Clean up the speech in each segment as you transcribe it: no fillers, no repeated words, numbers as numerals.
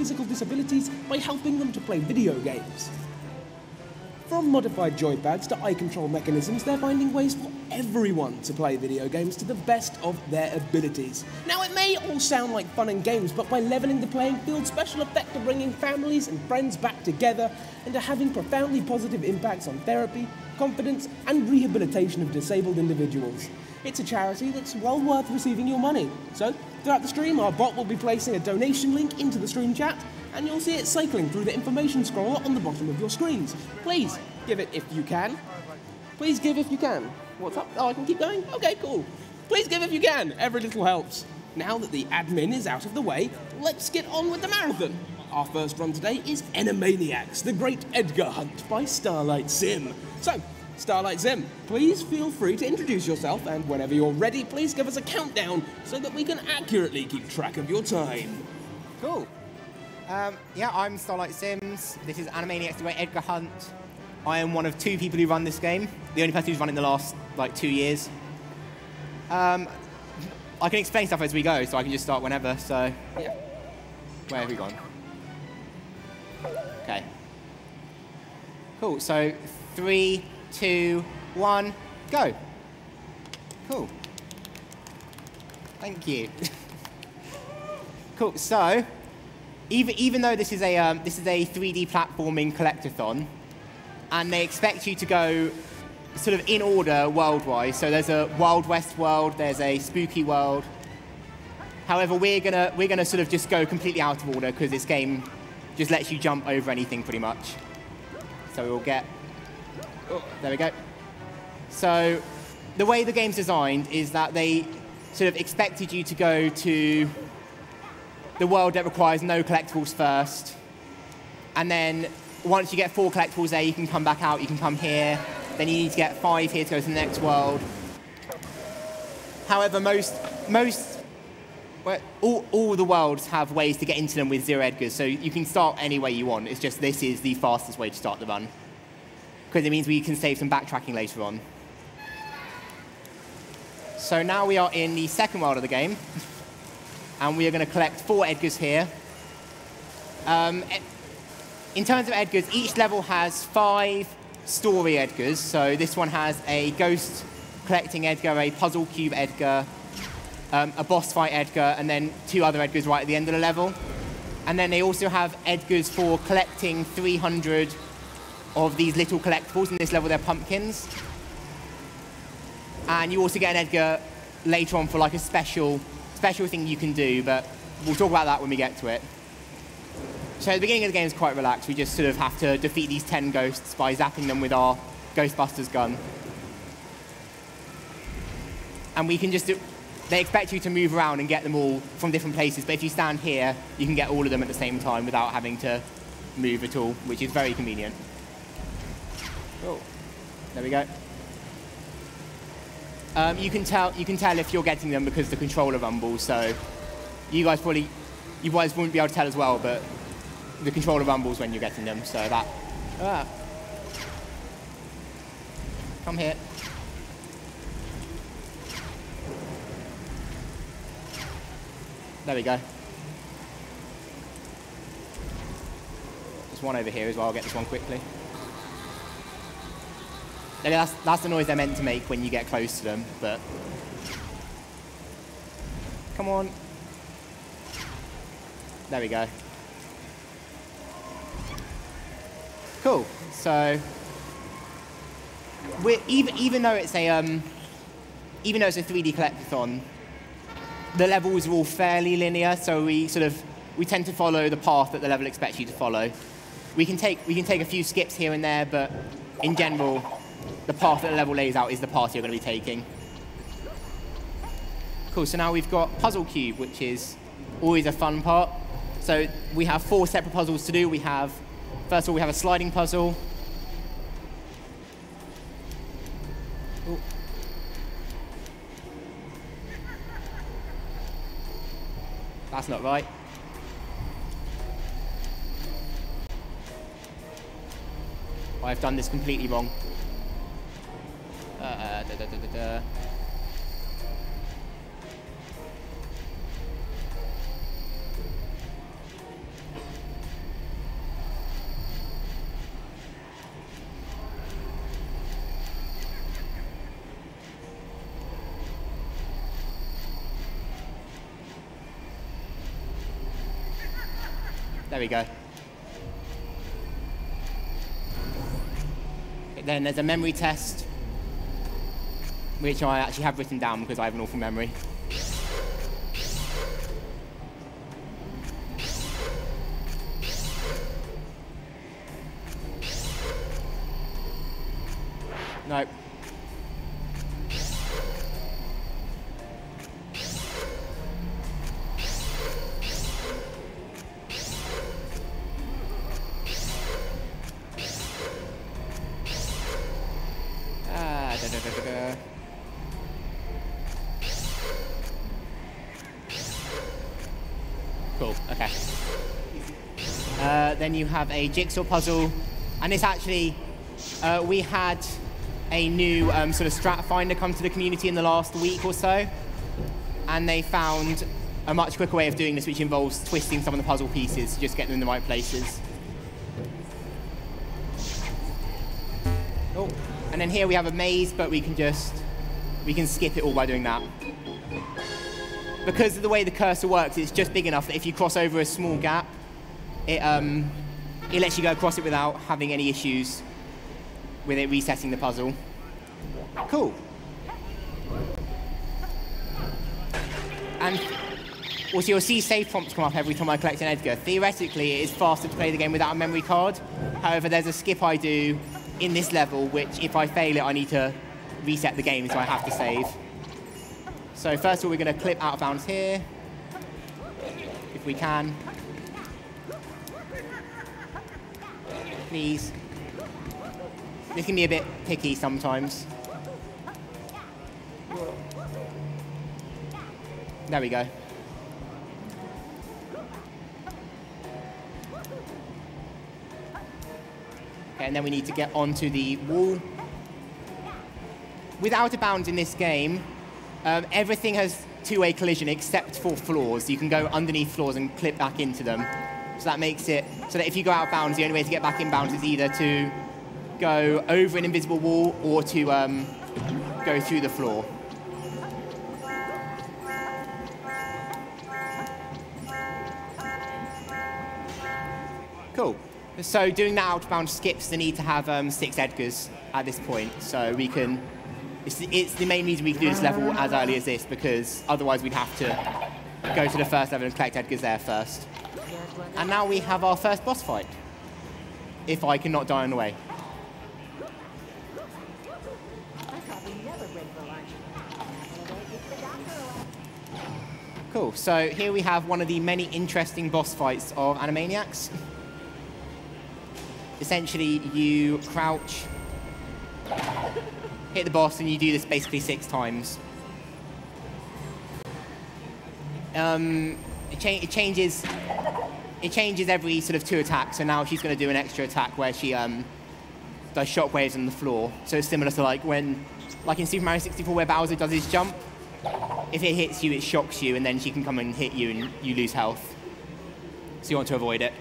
physical disabilities by helping them to play video games. From modified joypads to eye control mechanisms, they're finding ways for everyone to play video games to the best of their abilities. Now, it may all sound like fun and games, but by leveling the playing field, special effects are bringing families and friends back together and are having profoundly positive impacts on therapy, confidence, and rehabilitation of disabled individuals. It's a charity that's well worth receiving your money. So, throughout the stream, our bot will be placing a donation link into the stream chat, and you'll see it cycling through the information scroller on the bottom of your screens. Please give it if you can. Please give if you can. What's up? Oh, I can keep going? Okay, cool. Please give if you can. Every little helps. Now that the admin is out of the way, let's get on with the marathon. Our first run today is Animaniacs, the Great Edgar Hunt by StarrlightSim. So, StarrlightSim, please feel free to introduce yourself, and whenever you're ready, please give us a countdown so that we can accurately keep track of your time. Cool. Yeah, I'm StarrlightSims. This is Animaniacs, the Great Edgar Hunt. I am one of 2 people who run this game. The only person who's run it in the last, 2 years. I can explain stuff as we go, so I can just start whenever, so... Yeah. Where have we gone? Okay. Cool, so 3, 2, 1, go. Cool. Thank you. Cool, so... Even though this is a 3D platforming collectathon, and they expect you to go sort of in order world-wise, so there's a Wild West world, there's a spooky world. However, we're gonna sort of just go completely out of order because this game just lets you jump over anything pretty much. So we'll get, oh, there we go. So the way the game's designed is that they sort of expected you to go to the world that requires no collectibles first. And then once you get 4 collectibles there, you can come back out, you can come here. Then you need to get 5 here to go to the next world. However, all the worlds have ways to get into them with 0 Edgars, so you can start any way you want. It's just this is the fastest way to start the run, because it means we can save some backtracking later on. So now we are in the second world of the game. And we are going to collect 4 Edgars here. In terms of Edgars, each level has 5 story Edgars. So this one has a ghost collecting Edgar, a puzzle cube Edgar, a boss fight Edgar, and then 2 other Edgars right at the end of the level. And then they also have Edgars for collecting 300 of these little collectibles. In this level, they're pumpkins. And you also get an Edgar later on for like a special thing you can do, but we'll talk about that when we get to it. So at the beginning of the game is quite relaxed. We just sort of have to defeat these 10 ghosts by zapping them with our Ghostbusters gun. And we can just do... They expect you to move around and get them all from different places, but if you stand here, you can get all of them at the same time without having to move at all, which is very convenient. Oh, there we go. You can tell if you're getting them because the controller rumbles, so you guys wouldn't be able to tell as well, but the controller rumbles when you're getting them, so that... Ah. Come here. There we go. There's one over here as well, I'll get this one quickly. That's the noise they're meant to make when you get close to them, but... Come on. There we go. Cool. So, even though it's a 3D collectathon, the levels are all fairly linear, so we tend to follow the path that the level expects you to follow. We can take a few skips here and there, but in general, the path that the level lays out is the path you're going to be taking. Cool, so now we've got Puzzle Cube, which is always a fun part. So we have 4 separate puzzles to do. First of all, we have a sliding puzzle. Ooh. That's not right. I've done this completely wrong. There we go. Then there's a memory test, which I actually have written down because I have an awful memory. Nope. Cool, okay. Then you have a jigsaw puzzle, and this actually, we had a new sort of strat finder come to the community in the last week or so, and they found a much quicker way of doing this, which involves twisting some of the puzzle pieces to just get them in the right places. Oh, and then here we have a maze, but we can skip it all by doing that. Because of the way the cursor works, it's just big enough that if you cross over a small gap, it lets you go across it without having any issues with it resetting the puzzle. Cool. And also you'll see save prompts come up every time I collect an Edgar. Theoretically, it is faster to play the game without a memory card. However, there's a skip I do in this level, which if I fail it, I need to reset the game, so I have to save. So first of all, we're going to clip out of bounds here, if we can. Please. This can be a bit picky sometimes. There we go. Okay, and then we need to get onto the wall. With out of bounds in this game, everything has two-way collision except for floors. You can go underneath floors and clip back into them. So that makes it so that if you go out of bounds, the only way to get back in bounds is either to go over an invisible wall or to go through the floor. Cool. So doing that out of bounds skips the need to have 6 Edgars at this point. So we can... It's the main reason we can do this level as early as this, because otherwise we'd have to go to the first level and collect Edgars there first. And now we have our first boss fight, if I cannot die on the way. Cool, so here we have one of the many interesting boss fights of Animaniacs. Essentially, you crouch, hit the boss, and you do this basically 6 times. It changes every sort of 2 attacks, so now she's going to do an extra attack where she does shockwaves on the floor. So it's similar to like in Super Mario 64 where Bowser does his jump. If it hits you, it shocks you, and then she can come and hit you, and you lose health. So you want to avoid it.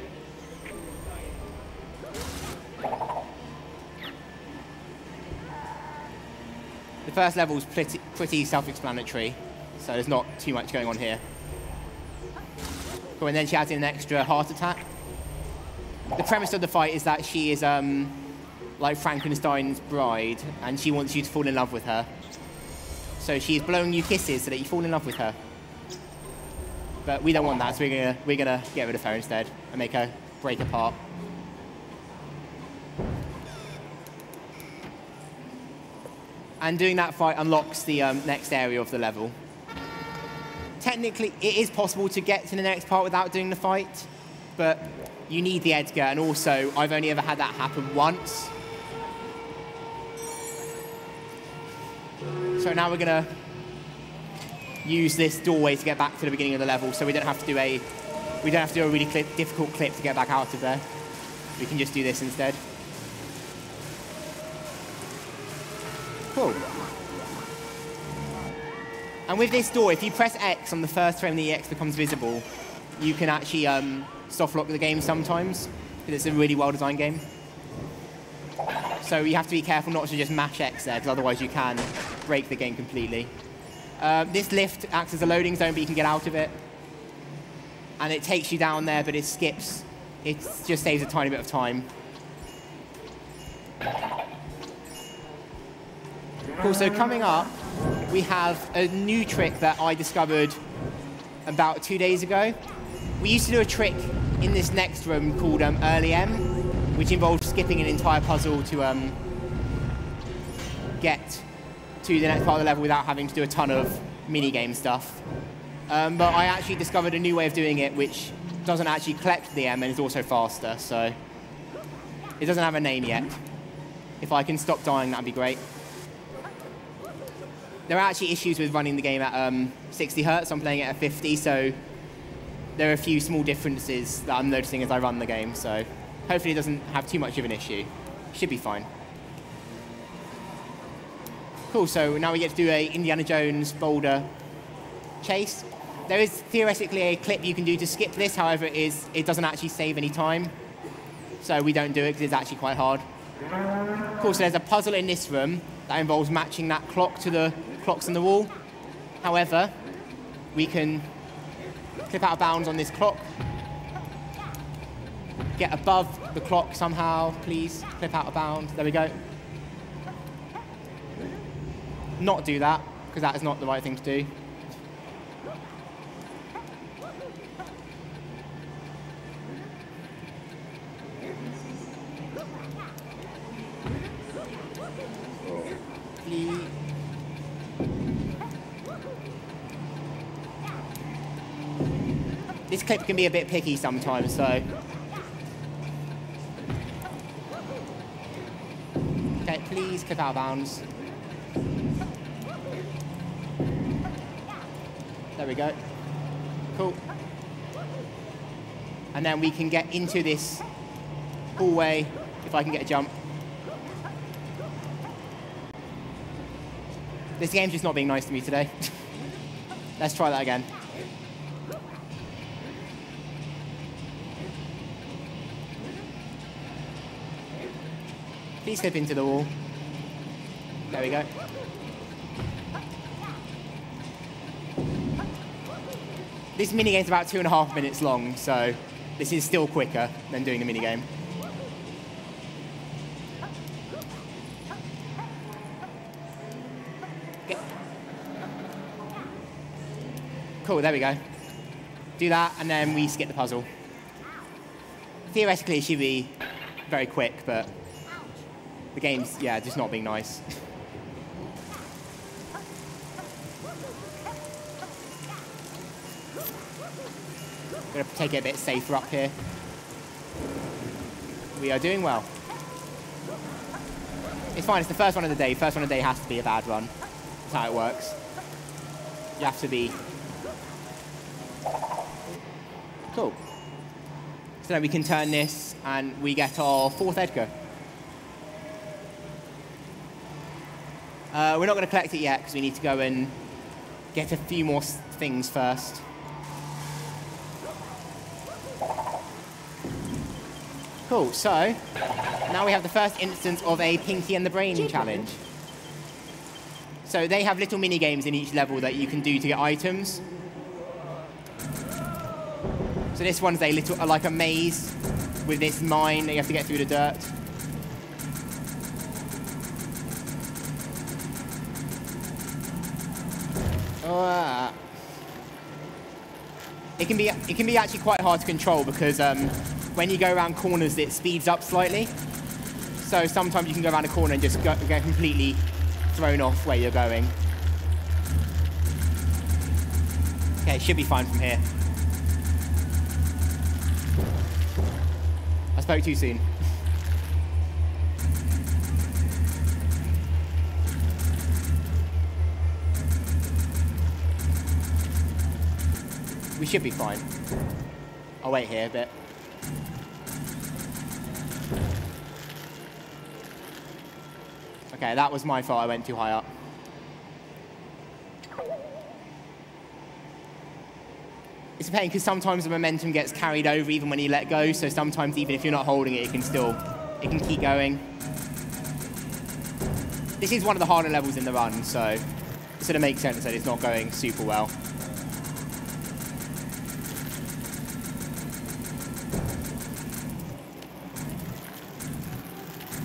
The first level is pretty self-explanatory, so there's not too much going on here. Cool, and then she adds in an extra heart attack. The premise of the fight is that she is like Frankenstein's bride, and she wants you to fall in love with her. So she's blowing you kisses so that you fall in love with her. But we don't want that, so we're gonna get rid of her instead and make her break apart. And doing that fight unlocks the next area of the level. Technically, it is possible to get to the next part without doing the fight, but you need the Edgar, and also, I've only ever had that happen once. So now we're gonna use this doorway to get back to the beginning of the level, so we don't have to do a really difficult clip to get back out of there. We can just do this instead. Cool. And with this door, if you press X on the first frame, the EX becomes visible. You can actually soft lock the game sometimes, because it's a really well-designed game. So you have to be careful not to just mash X there, because otherwise you can break the game completely. This lift acts as a loading zone, but you can get out of it. And it takes you down there, but it skips It just saves a tiny bit of time. Cool, so coming up, we have a new trick that I discovered about 2 days ago. We used to do a trick in this next room called Early M, which involves skipping an entire puzzle to get to the next part of the level without having to do a ton of mini-game stuff. But I actually discovered a new way of doing it, which doesn't actually collect the M and is also faster, so it doesn't have a name yet. If I can stop dying, that'd be great. There are actually issues with running the game at 60 Hertz. I'm playing it at 50, so there are a few small differences that I'm noticing as I run the game, so hopefully it doesn't have too much of an issue. Should be fine. Cool, so now we get to do a Indiana Jones boulder chase. There is theoretically a clip you can do to skip this, however it doesn't actually save any time. So we don't do it because it's actually quite hard. Cool, so there's a puzzle in this room that involves matching that clock to the clocks on the wall. However, we can clip out of bounds on this clock. Get above the clock somehow, please. Clip out of bounds, there we go. Not do that, because that is not the right thing to do. This clip can be a bit picky sometimes, so. Okay, please clip out of bounds. There we go. Cool. And then we can get into this hallway if I can get a jump. This game's just not being nice to me today. Let's try that again. Please clip into the wall. There we go. This minigame's about 2.5 minutes long, so this is still quicker than doing the minigame. Okay. Cool, there we go. Do that, and then we skip the puzzle. Theoretically, it should be very quick, but the game's, yeah, just not being nice. Gonna take it a bit safer up here. We are doing well. It's fine, it's the first one of the day. First one of the day has to be a bad run. That's how it works. You have to be... Cool. So then we can turn this and we get our 4th Edgar. We're not going to collect it yet because we need to go and get a few more things first. Cool, so now we have the first instance of a Pinky and the Brain challenge. So they have little mini games in each level that you can do to get items. So this one's a little, like a maze with this mine that you have to get through the dirt. It can be actually quite hard to control because when you go around corners, it speeds up slightly. So sometimes you can go around a corner and just get completely thrown off where you're going. Okay, should be fine from here. I spoke too soon. We should be fine. I'll wait here a bit. Okay, that was my fault. I went too high up. It's a pain because sometimes the momentum gets carried over even when you let go, so sometimes even if you're not holding it, it can keep going. This is one of the harder levels in the run, so it sort of makes sense that it's not going super well.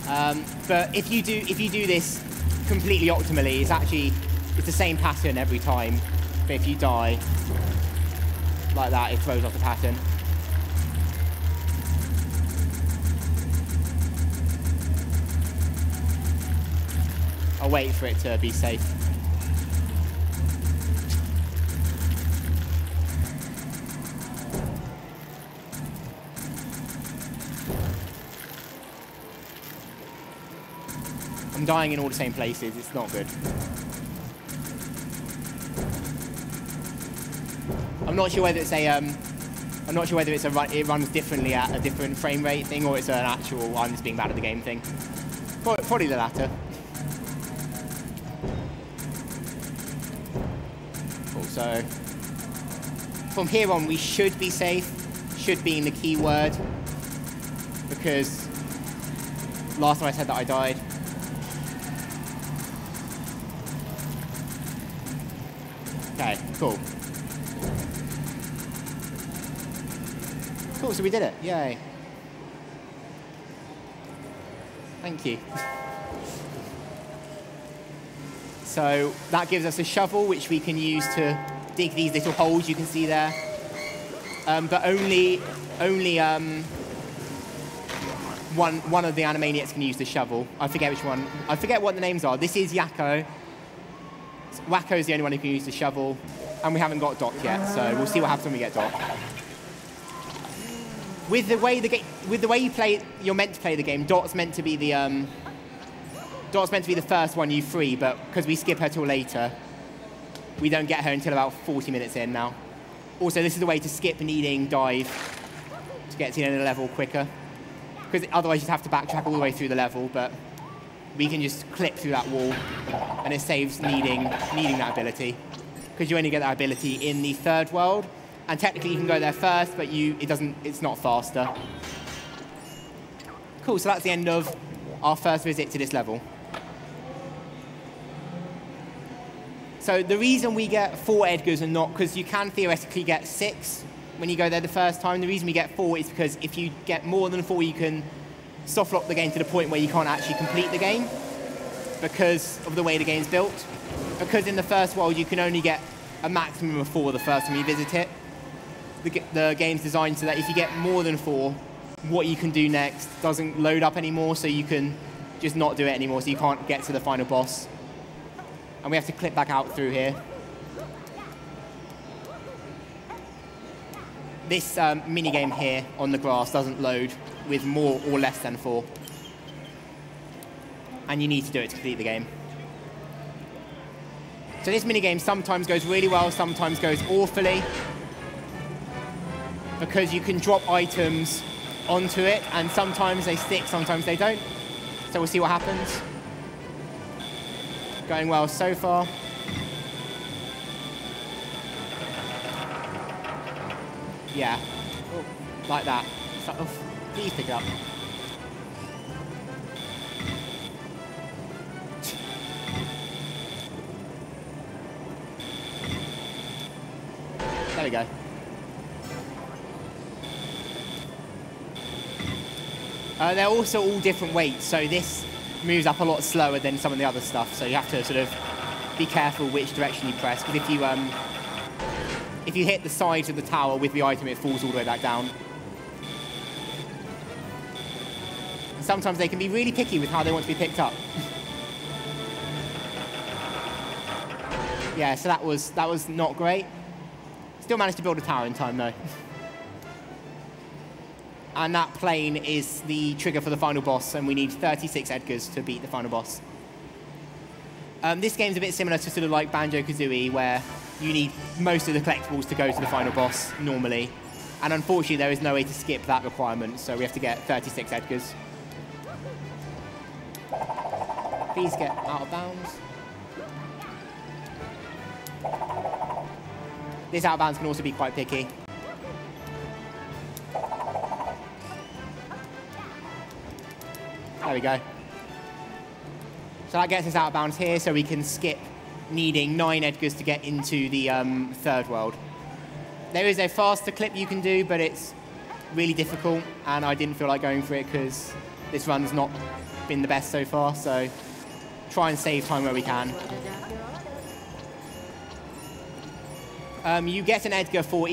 But if you do this completely optimally, it's the same pattern every time. But if you die like that, it throws off the pattern. I'll wait for it to be safe. I'm dying in all the same places. It's not good. I'm not sure whether it's it runs differently at a different frame rate thing, or it's an actual I'm just being bad at the game thing. Probably the latter. So from here on, we should be safe. Should being the key word, because last time I said that I died. Okay, cool. Cool, so we did it. Yay. Thank you. So that gives us a shovel, which we can use to dig these little holes you can see there. But only one of the Animaniacs can use the shovel. I forget which one. I forget what the names are. This is Yakko. Wacko is the only one who can use the shovel. And we haven't got Doc yet, so we'll see what happens when we get Doc. With the way you play, you're meant to play the game. Dot's meant to be the first one you free, but because we skip her till later, we don't get her until about 40 minutes in now. Also, this is a way to skip needing dive to get to the end of the level quicker, because otherwise you'd have to backtrack all the way through the level, but we can just clip through that wall, and it saves needing that ability, because you only get that ability in the third world, and technically you can go there first, but it's not faster. Cool, so that's the end of our first visit to this level. So the reason we get 4 Edgars and not, because you can theoretically get 6 when you go there the first time. The reason we get 4 is because if you get more than 4, you can soft lock the game to the point where you can't actually complete the game because of the way the game's built. Because in the first world, you can only get a maximum of 4 the first time you visit it. The game's designed so that if you get more than 4, what you can do next doesn't load up anymore, so you can just not do it anymore, so you can't get to the final boss. And we have to clip back out through here. This mini-game here on the grass doesn't load with more or less than 4. And you need to do it to complete the game. So this mini-game sometimes goes really well, sometimes goes awfully, because you can drop items onto it, and sometimes they stick, sometimes they don't. So we'll see what happens. Going well so far. Yeah, oh, like that. Oh, please pick it up. There we go. They're also all different weights, so this moves up a lot slower than some of the other stuff, so you have to sort of be careful which direction you press, because if you hit the sides of the tower with the item, it falls all the way back down. And sometimes they can be really picky with how they want to be picked up. Yeah, so that was not great. Still managed to build a tower in time, though. And that plane is the trigger for the final boss, and we need 36 Edgars to beat the final boss. This game's a bit similar to sort of like Banjo-Kazooie, where you need most of the collectibles to go to the final boss normally. And unfortunately, there is no way to skip that requirement, so we have to get 36 Edgars. Please get out of bounds. This out of bounds can also be quite picky. There we go. So that gets us out of bounds here, so we can skip needing 9 Edgars to get into the third world. There is a faster clip you can do, but it's really difficult, and I didn't feel like going for it because this run's not been the best so far, so try and save time where we can. You get an Edgar for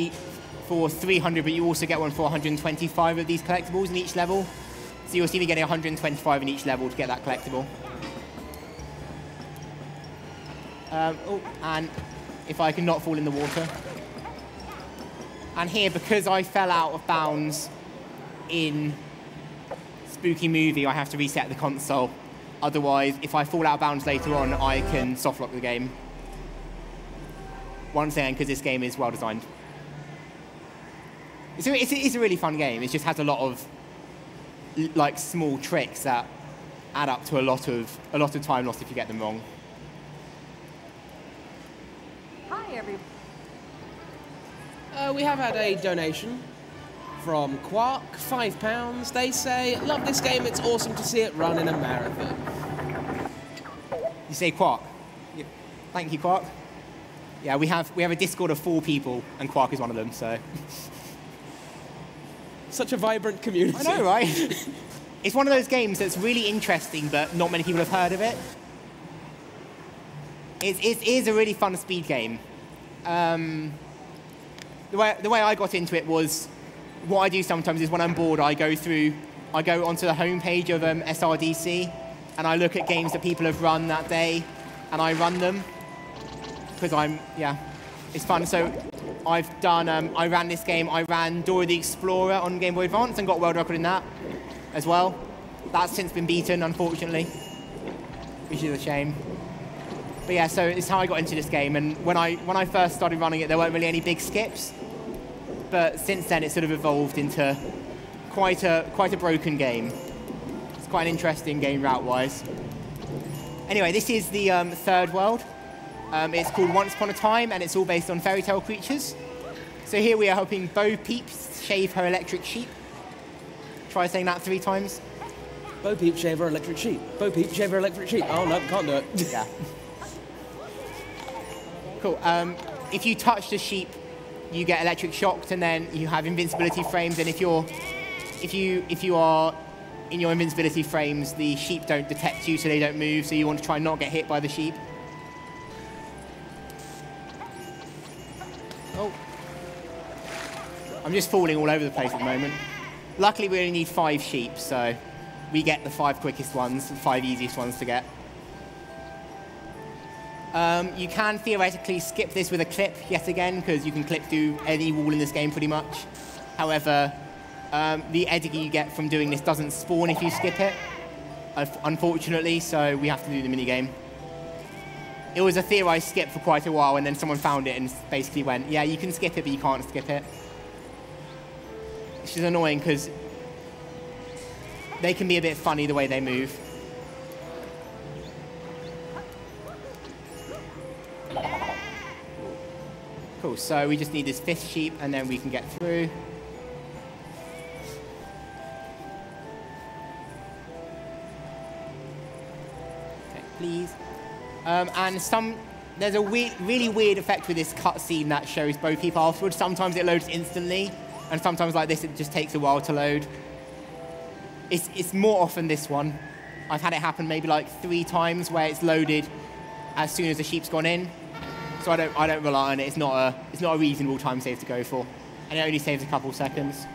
300, but you also get one for 125 of these collectibles in each level. So you'll see me getting 125 in each level to get that collectible. Oh, and if I can not fall in the water. And here, because I fell out of bounds in Spooky Movie, I have to reset the console. Otherwise, if I fall out of bounds later on, I can softlock the game. Once again, because this game is well designed. It's a really fun game. It just has a lot of like small tricks that add up to a lot of time lost if you get them wrong. Hi, everyone. We have had a donation from Quark, £5. They say, love this game, it's awesome to see it run in a marathon. You say Quark? Yeah. Thank you, Quark. Yeah, we have a Discord of 4 people, and Quark is one of them, so. Such a vibrant community. I know, right? It's one of those games that's really interesting, but not many people have heard of it. It is a really fun speed game. The way I got into it was, what I do sometimes is when I'm bored, I go onto the homepage of SRDC, and I look at games that people have run that day, and I run them. Because it's fun. So I've done, I ran this game, I ran Dora the Explorer on Game Boy Advance and got world record in that as well. That's since been beaten, unfortunately, which is a shame. But yeah, so it's how I got into this game. And when I first started running it, there weren't really any big skips. But since then, it's sort of evolved into quite a broken game. It's quite an interesting game route-wise. Anyway, this is the third world. It's called Once Upon a Time, and it's all based on fairy tale creatures. So here we are helping Bo Peep shave her electric sheep. Try saying that 3 times. Bo Peep shave her electric sheep. Bo Peep shave her electric sheep. Oh no, can't do it. Yeah. Cool. If you touch the sheep, you get electric shocked, and then you have invincibility frames. And if you are in your invincibility frames, the sheep don't detect you, so they don't move. So you want to try and not get hit by the sheep. Oh. I'm just falling all over the place at the moment. Luckily, we only need 5 sheep, so we get the 5 quickest ones, the 5 easiest ones to get. You can theoretically skip this with a clip yet again, because you can clip through any wall in this game pretty much. However, the Edgar you get from doing this doesn't spawn if you skip it, unfortunately, so we have to do the minigame. It was a theorized skip for quite a while, and then someone found it and basically went, yeah, you can skip it, but you can't skip it. Which is annoying, because they can be a bit funny the way they move. Cool, so we just need this 5th sheep, and then we can get through. Okay, please. And there's a really weird effect with this cutscene that shows Bo Peep afterwards. Sometimes it loads instantly, and sometimes like this, it just takes a while to load. It's more often this one. I've had it happen maybe like 3 times where it's loaded as soon as the sheep's gone in. So I don't rely on it. It's not a reasonable time save to go for, and it only saves a couple seconds.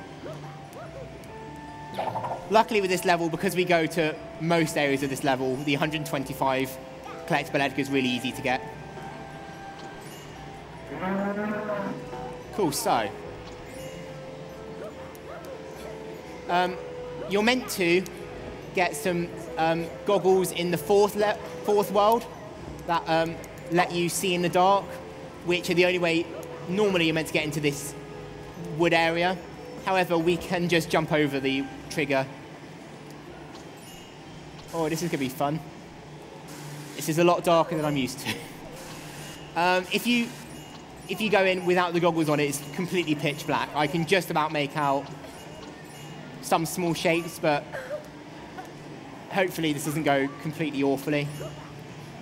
Luckily with this level, because we go to most areas of this level, the 125 collectible Edgar is really easy to get. Cool. So you're meant to get some goggles in the fourth world that let you see in the dark, which are the only way normally you're meant to get into this wood area. However, we can just jump over the trigger. Oh, this is going to be fun. This is a lot darker than I'm used to. If you go in without the goggles on, it's completely pitch black. I can just about make out some small shapes, but hopefully this doesn't go completely awfully.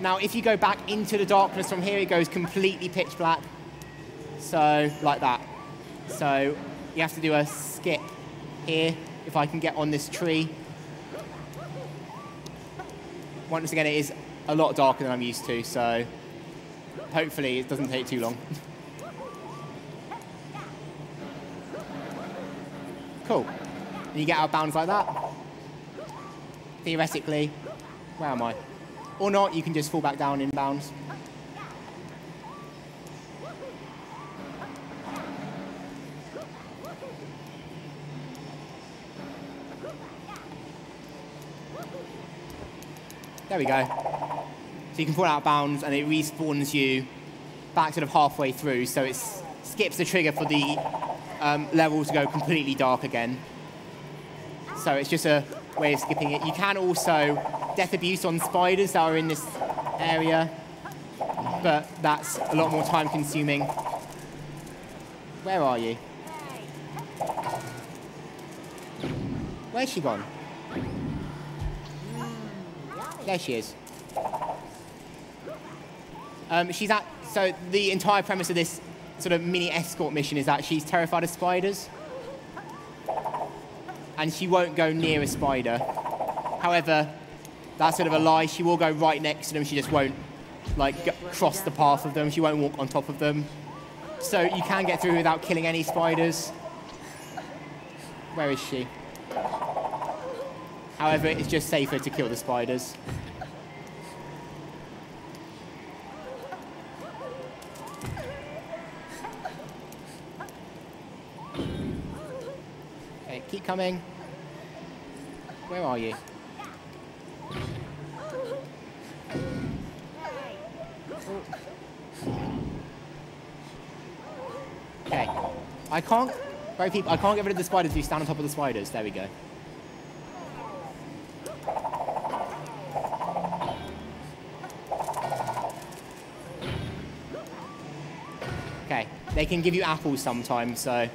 Now, if you go back into the darkness from here, it goes completely pitch black. So, like that. So, you have to do a skip here, if I can get on this tree. once again, it is a lot darker than I'm used to, so hopefully it doesn't take too long. Cool. And you get out of bounds like that. Theoretically, where am I? Or not, you can just fall back down in bounds. There we go. So you can fall out of bounds and it respawns you back sort of halfway through, so it skips the trigger for the level to go completely dark again. So it's just a way of skipping it. You can also death abuse on spiders that are in this area, but that's a lot more time consuming. Where are you? Where's she gone? There she is. So the entire premise of this sort of mini escort mission is that she's terrified of spiders. And she won't go near a spider. However, that's sort of a lie. She will go right next to them. She just won't, like, cross the path of them. She won't walk on top of them. So you can get through without killing any spiders. Where is she? However, it's just safer to kill the spiders. Okay, keep coming. Where are you? Okay. I can't get rid of the spiders if you stand on top of the spiders. There we go. Okay. They can give you apples sometimes, so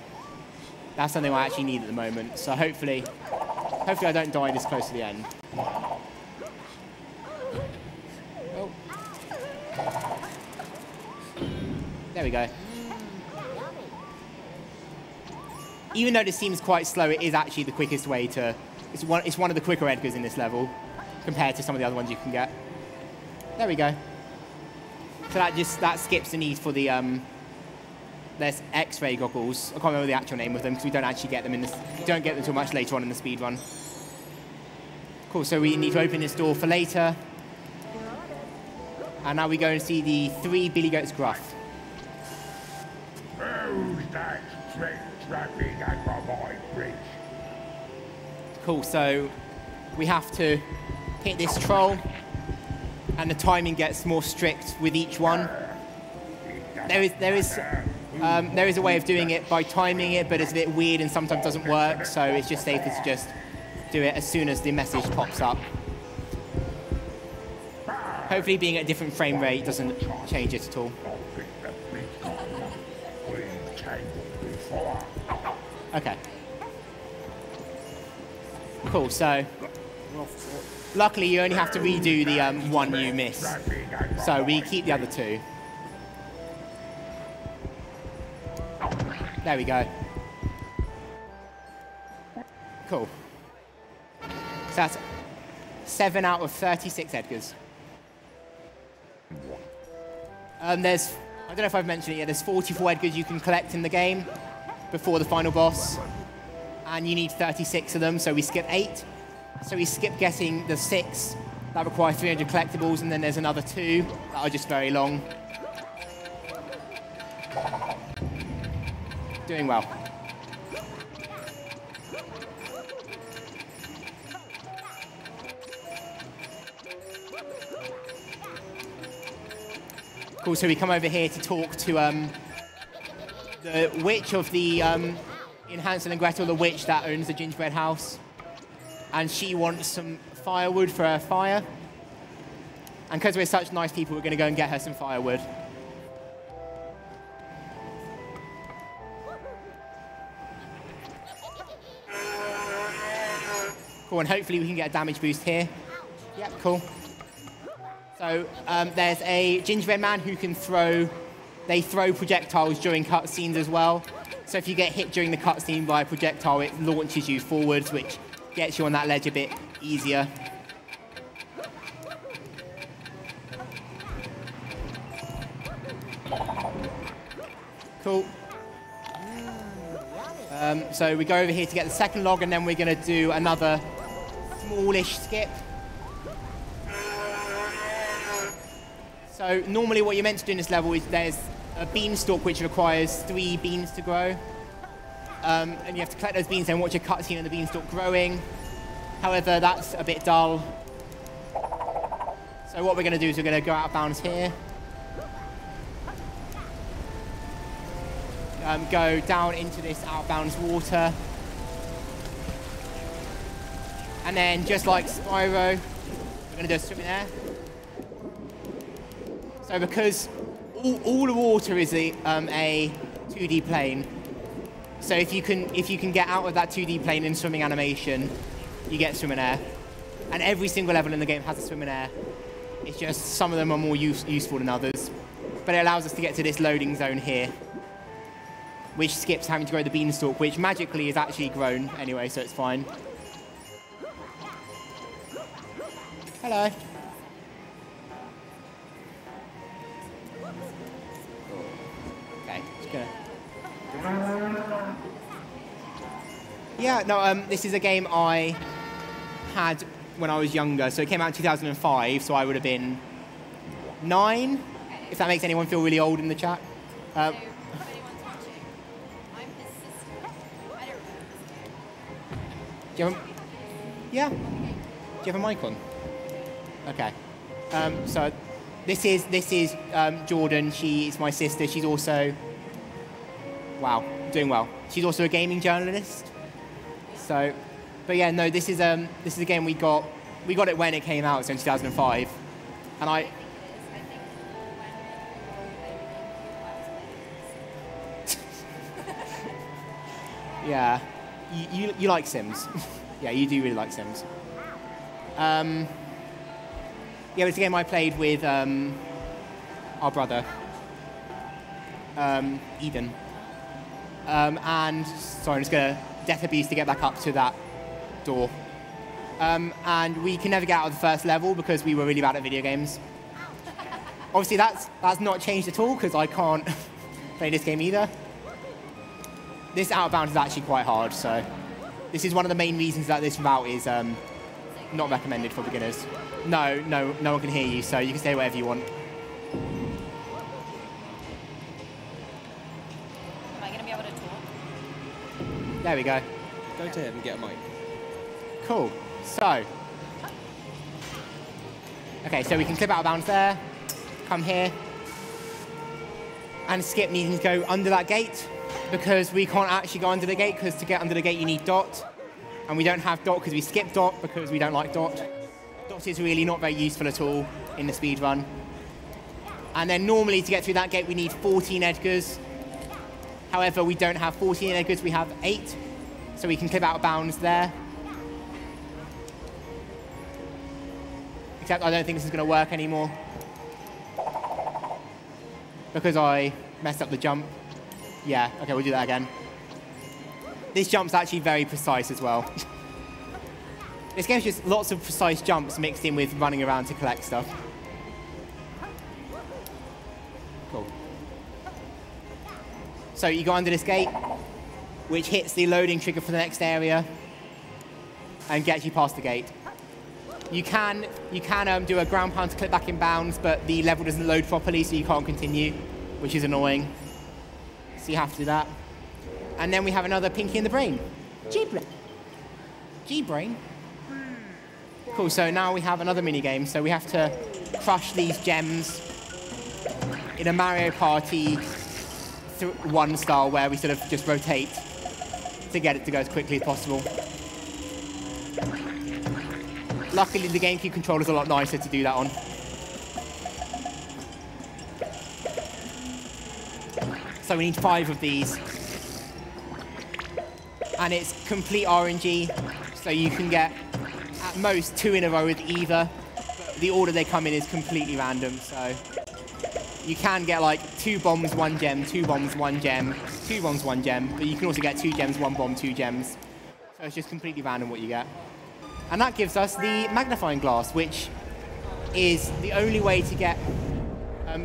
that's something I actually need at the moment. So hopefully I don't die this close to the end. Oh. There we go. Even though this seems quite slow, it is actually the quickest way to... It's one of the quicker Edgars in this level, compared to some of the other ones you can get. There we go. So that skips the need for the... There's X-ray goggles. I can't remember the actual name of them, because we don't actually get them in this... We don't get them until much later on in the speedrun. Cool, so we need to open this door for later. And now we go and see the 3 Billy Goats Gruff. Who's that trapping at my bridge? Cool, so we have to hit this troll, and the timing gets more strict with each one. There is a way of doing it by timing it, but it's a bit weird and sometimes doesn't work, so it's just safer to just do it as soon as the message pops up. Hopefully being at a different frame rate doesn't change it at all. Okay. Cool, so luckily you only have to redo the one you miss, so we keep the other 2. There we go. Cool. So that's 7 out of 36 Edgars. I don't know if I've mentioned it yet, there's 44 Edgars you can collect in the game before the final boss. And you need 36 of them, so we skip 8. So we skip getting the 6 that require 300 collectibles, and then there's another 2 that are just very long. Doing well. Cool, so we come over here to talk to the witch of the, in Hansel and Gretel, the witch that owns the gingerbread house. And she wants some firewood for her fire. And because we're such nice people, we're going to go and get her some firewood. Cool, and hopefully we can get a damage boost here. Yep, cool. So there's a gingerbread man who can they throw projectiles during cutscenes as well. So if you get hit during the cutscene by a projectile, it launches you forwards, which gets you on that ledge a bit easier. Cool. So we go over here to get the second log, and then we're going to do another smallish skip. So normally what you're meant to do in this level is there's a beanstalk which requires 3 beans to grow. And you have to collect those beans and watch a cutscene of the beanstalk growing. However, that's a bit dull. So what we're going to do is we're going to go out of bounds here. Go down into this out of bounds water. And then just like Spyro, we're going to do a swim in there. So because all the water is a 2D plane, so if you can get out of that 2D plane in swimming animation, you get swim in air. And every single level in the game has a swim in air. It's just some of them are more useful than others. But it allows us to get to this loading zone here, which skips having to grow the beanstalk, which magically is actually grown anyway, so it's fine. Hello. Okay, just gonna... Yeah, no, this is a game I had when I was younger. So it came out in 2005, so I would have been 9, if that makes anyone feel really old in the chat. So, if anyone's watching, I'm his sister. I don't remember. Do you have a... Yeah? Do you have a mic on? Okay. So this is Jordan. She is my sister. She's also... Wow, doing well. She's also a gaming journalist. So, but yeah, no, this is a game we got it when it came out, so in 2005, and I. Yeah, you like Sims. Yeah, you do really like Sims. Yeah, it's a game I played with our brother, Eden. And sorry, I'm just gonna death abuse to get back up to that door. And we can never get out of the first level because we were really bad at video games. Obviously, that's not changed at all because I can't play this game either. This out of bounds is actually quite hard, so this is one of the main reasons that this route is not recommended for beginners. No one can hear you, so you can say whatever you want. Am I going to be able to talk? There we go. Go to him and get a mic. Cool. So, okay, so we can clip out of bounds there, come here, and skip needing to go under that gate because we can't actually go under the gate because to get under the gate you need dot, and we don't have dot because we skip dot because we don't like dot. Dot is really not very useful at all in the speed run. And then normally to get through that gate we need 14 Edgars. However, we don't have 14 Edgars, we have 8. So we can clip out of bounds there. Except I don't think this is going to work anymore. Because I messed up the jump. Yeah, okay, we'll do that again. This jump's actually very precise as well. This game's just lots of precise jumps mixed in with running around to collect stuff. Cool. So you go under this gate, which hits the loading trigger for the next area and gets you past the gate. You can do a ground pound to clip back in bounds, but the level doesn't load properly, so you can't continue, which is annoying. So you have to do that. And then we have another Pinky in the Brain. G-Brain. Cool, so now we have another mini game. So we have to crush these gems in a Mario Party 1 style where we sort of just rotate to get it to go as quickly as possible. Luckily, the GameCube controller's a lot nicer to do that on. So we need 5 of these. And it's complete RNG, so you can get at most 2 in a row with either. But the order they come in is completely random, so you can get like 2 bombs, 1 gem, 2 bombs, 1 gem, 2 bombs, 1 gem, but you can also get 2 gems, 1 bomb, 2 gems. So it's just completely random what you get. And that gives us the magnifying glass, which is the only way to get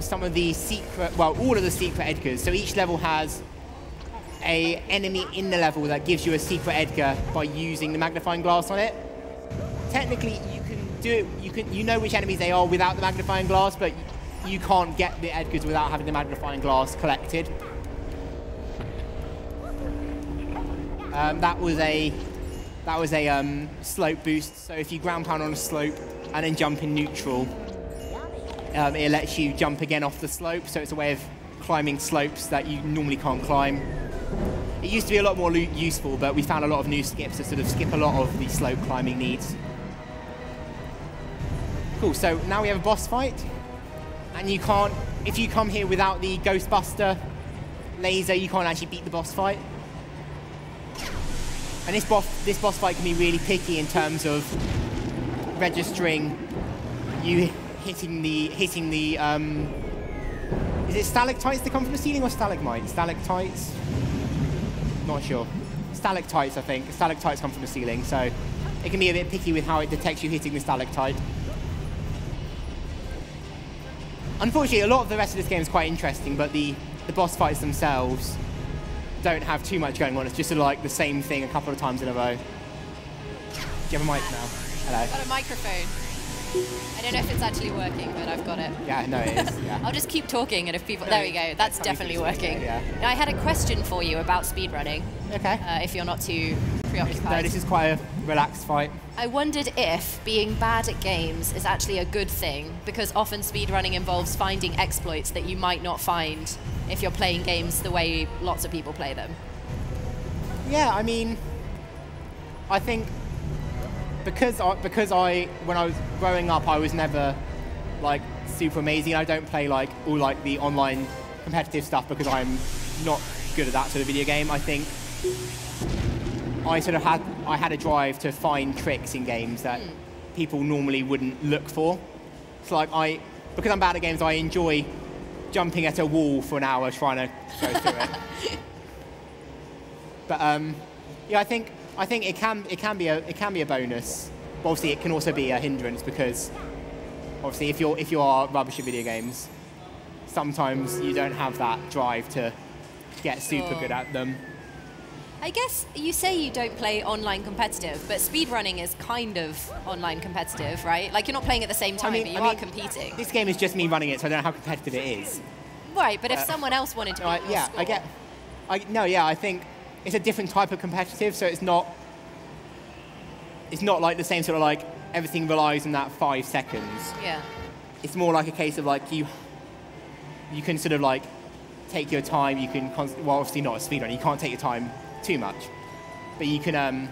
some of the secret, well, all of the secret Edgars. So each level has a enemy in the level that gives you a secret Edgar by using the magnifying glass on it. Technically, you can do it. You know which enemies they are without the magnifying glass, but you can't get the Edgars without having the magnifying glass collected. That was a slope boost. So if you ground pound on a slope and then jump in neutral, it lets you jump again off the slope. So it's a way of climbing slopes that you normally can't climb. It used to be a lot more useful, but we found a lot of new skips that sort of skip a lot of the slope climbing needs. Cool, so now we have a boss fight. And you can't, if you come here without the Ghostbuster laser, you can't actually beat the boss fight. And this boss fight can be really picky in terms of registering you hitting the is it stalactites that come from the ceiling or stalagmites? Stalactites? Not sure. Stalactites, I think. Stalactites come from the ceiling, so it can be a bit picky with how it detects you hitting the stalactite. Unfortunately, a lot of the rest of this game is quite interesting, but the boss fights themselves don't have too much going on. It's just sort of like the same thing a couple of times in a row. Do you have a mic now? Hello. I've got a microphone. I don't know if it's actually working, but I've got it. Yeah, no, it is. Yeah. I'll just keep talking, and if people... There we go. That's definitely working. Yeah. Now, I had a question for you about speedrunning. Okay. If you're not too preoccupied. No, this is quite a relaxed fight. I wondered if being bad at games is actually a good thing, because often speedrunning involves finding exploits that you might not find if you're playing games the way lots of people play them. Yeah, I mean, I think because when I was growing up, I was never like super amazing. I don't play like all like the online competitive stuff because I'm not good at that sort of video game. I think I had a drive to find tricks in games that people normally wouldn't look for. So like because I'm bad at games, I enjoy jumping at a wall for an hour trying to go through it. But yeah, I think it can be a bonus. But obviously, it can also be a hindrance because obviously, if you are rubbish at video games, sometimes you don't have that drive to get super good at them. I guess you say you don't play online competitive, but speedrunning is kind of online competitive, right? Like, you're not playing at the same time, but you are competing. This game is just me running it, so I don't know how competitive it is. Right, but if someone else wanted to beat your yeah, score... I think it's a different type of competitive, so it's not like the same sort of like everything relies on that 5 seconds. Yeah. It's more like a case of like you can sort of like take your time. You can well, obviously not a speedrun. You can't take your time too much, but you can.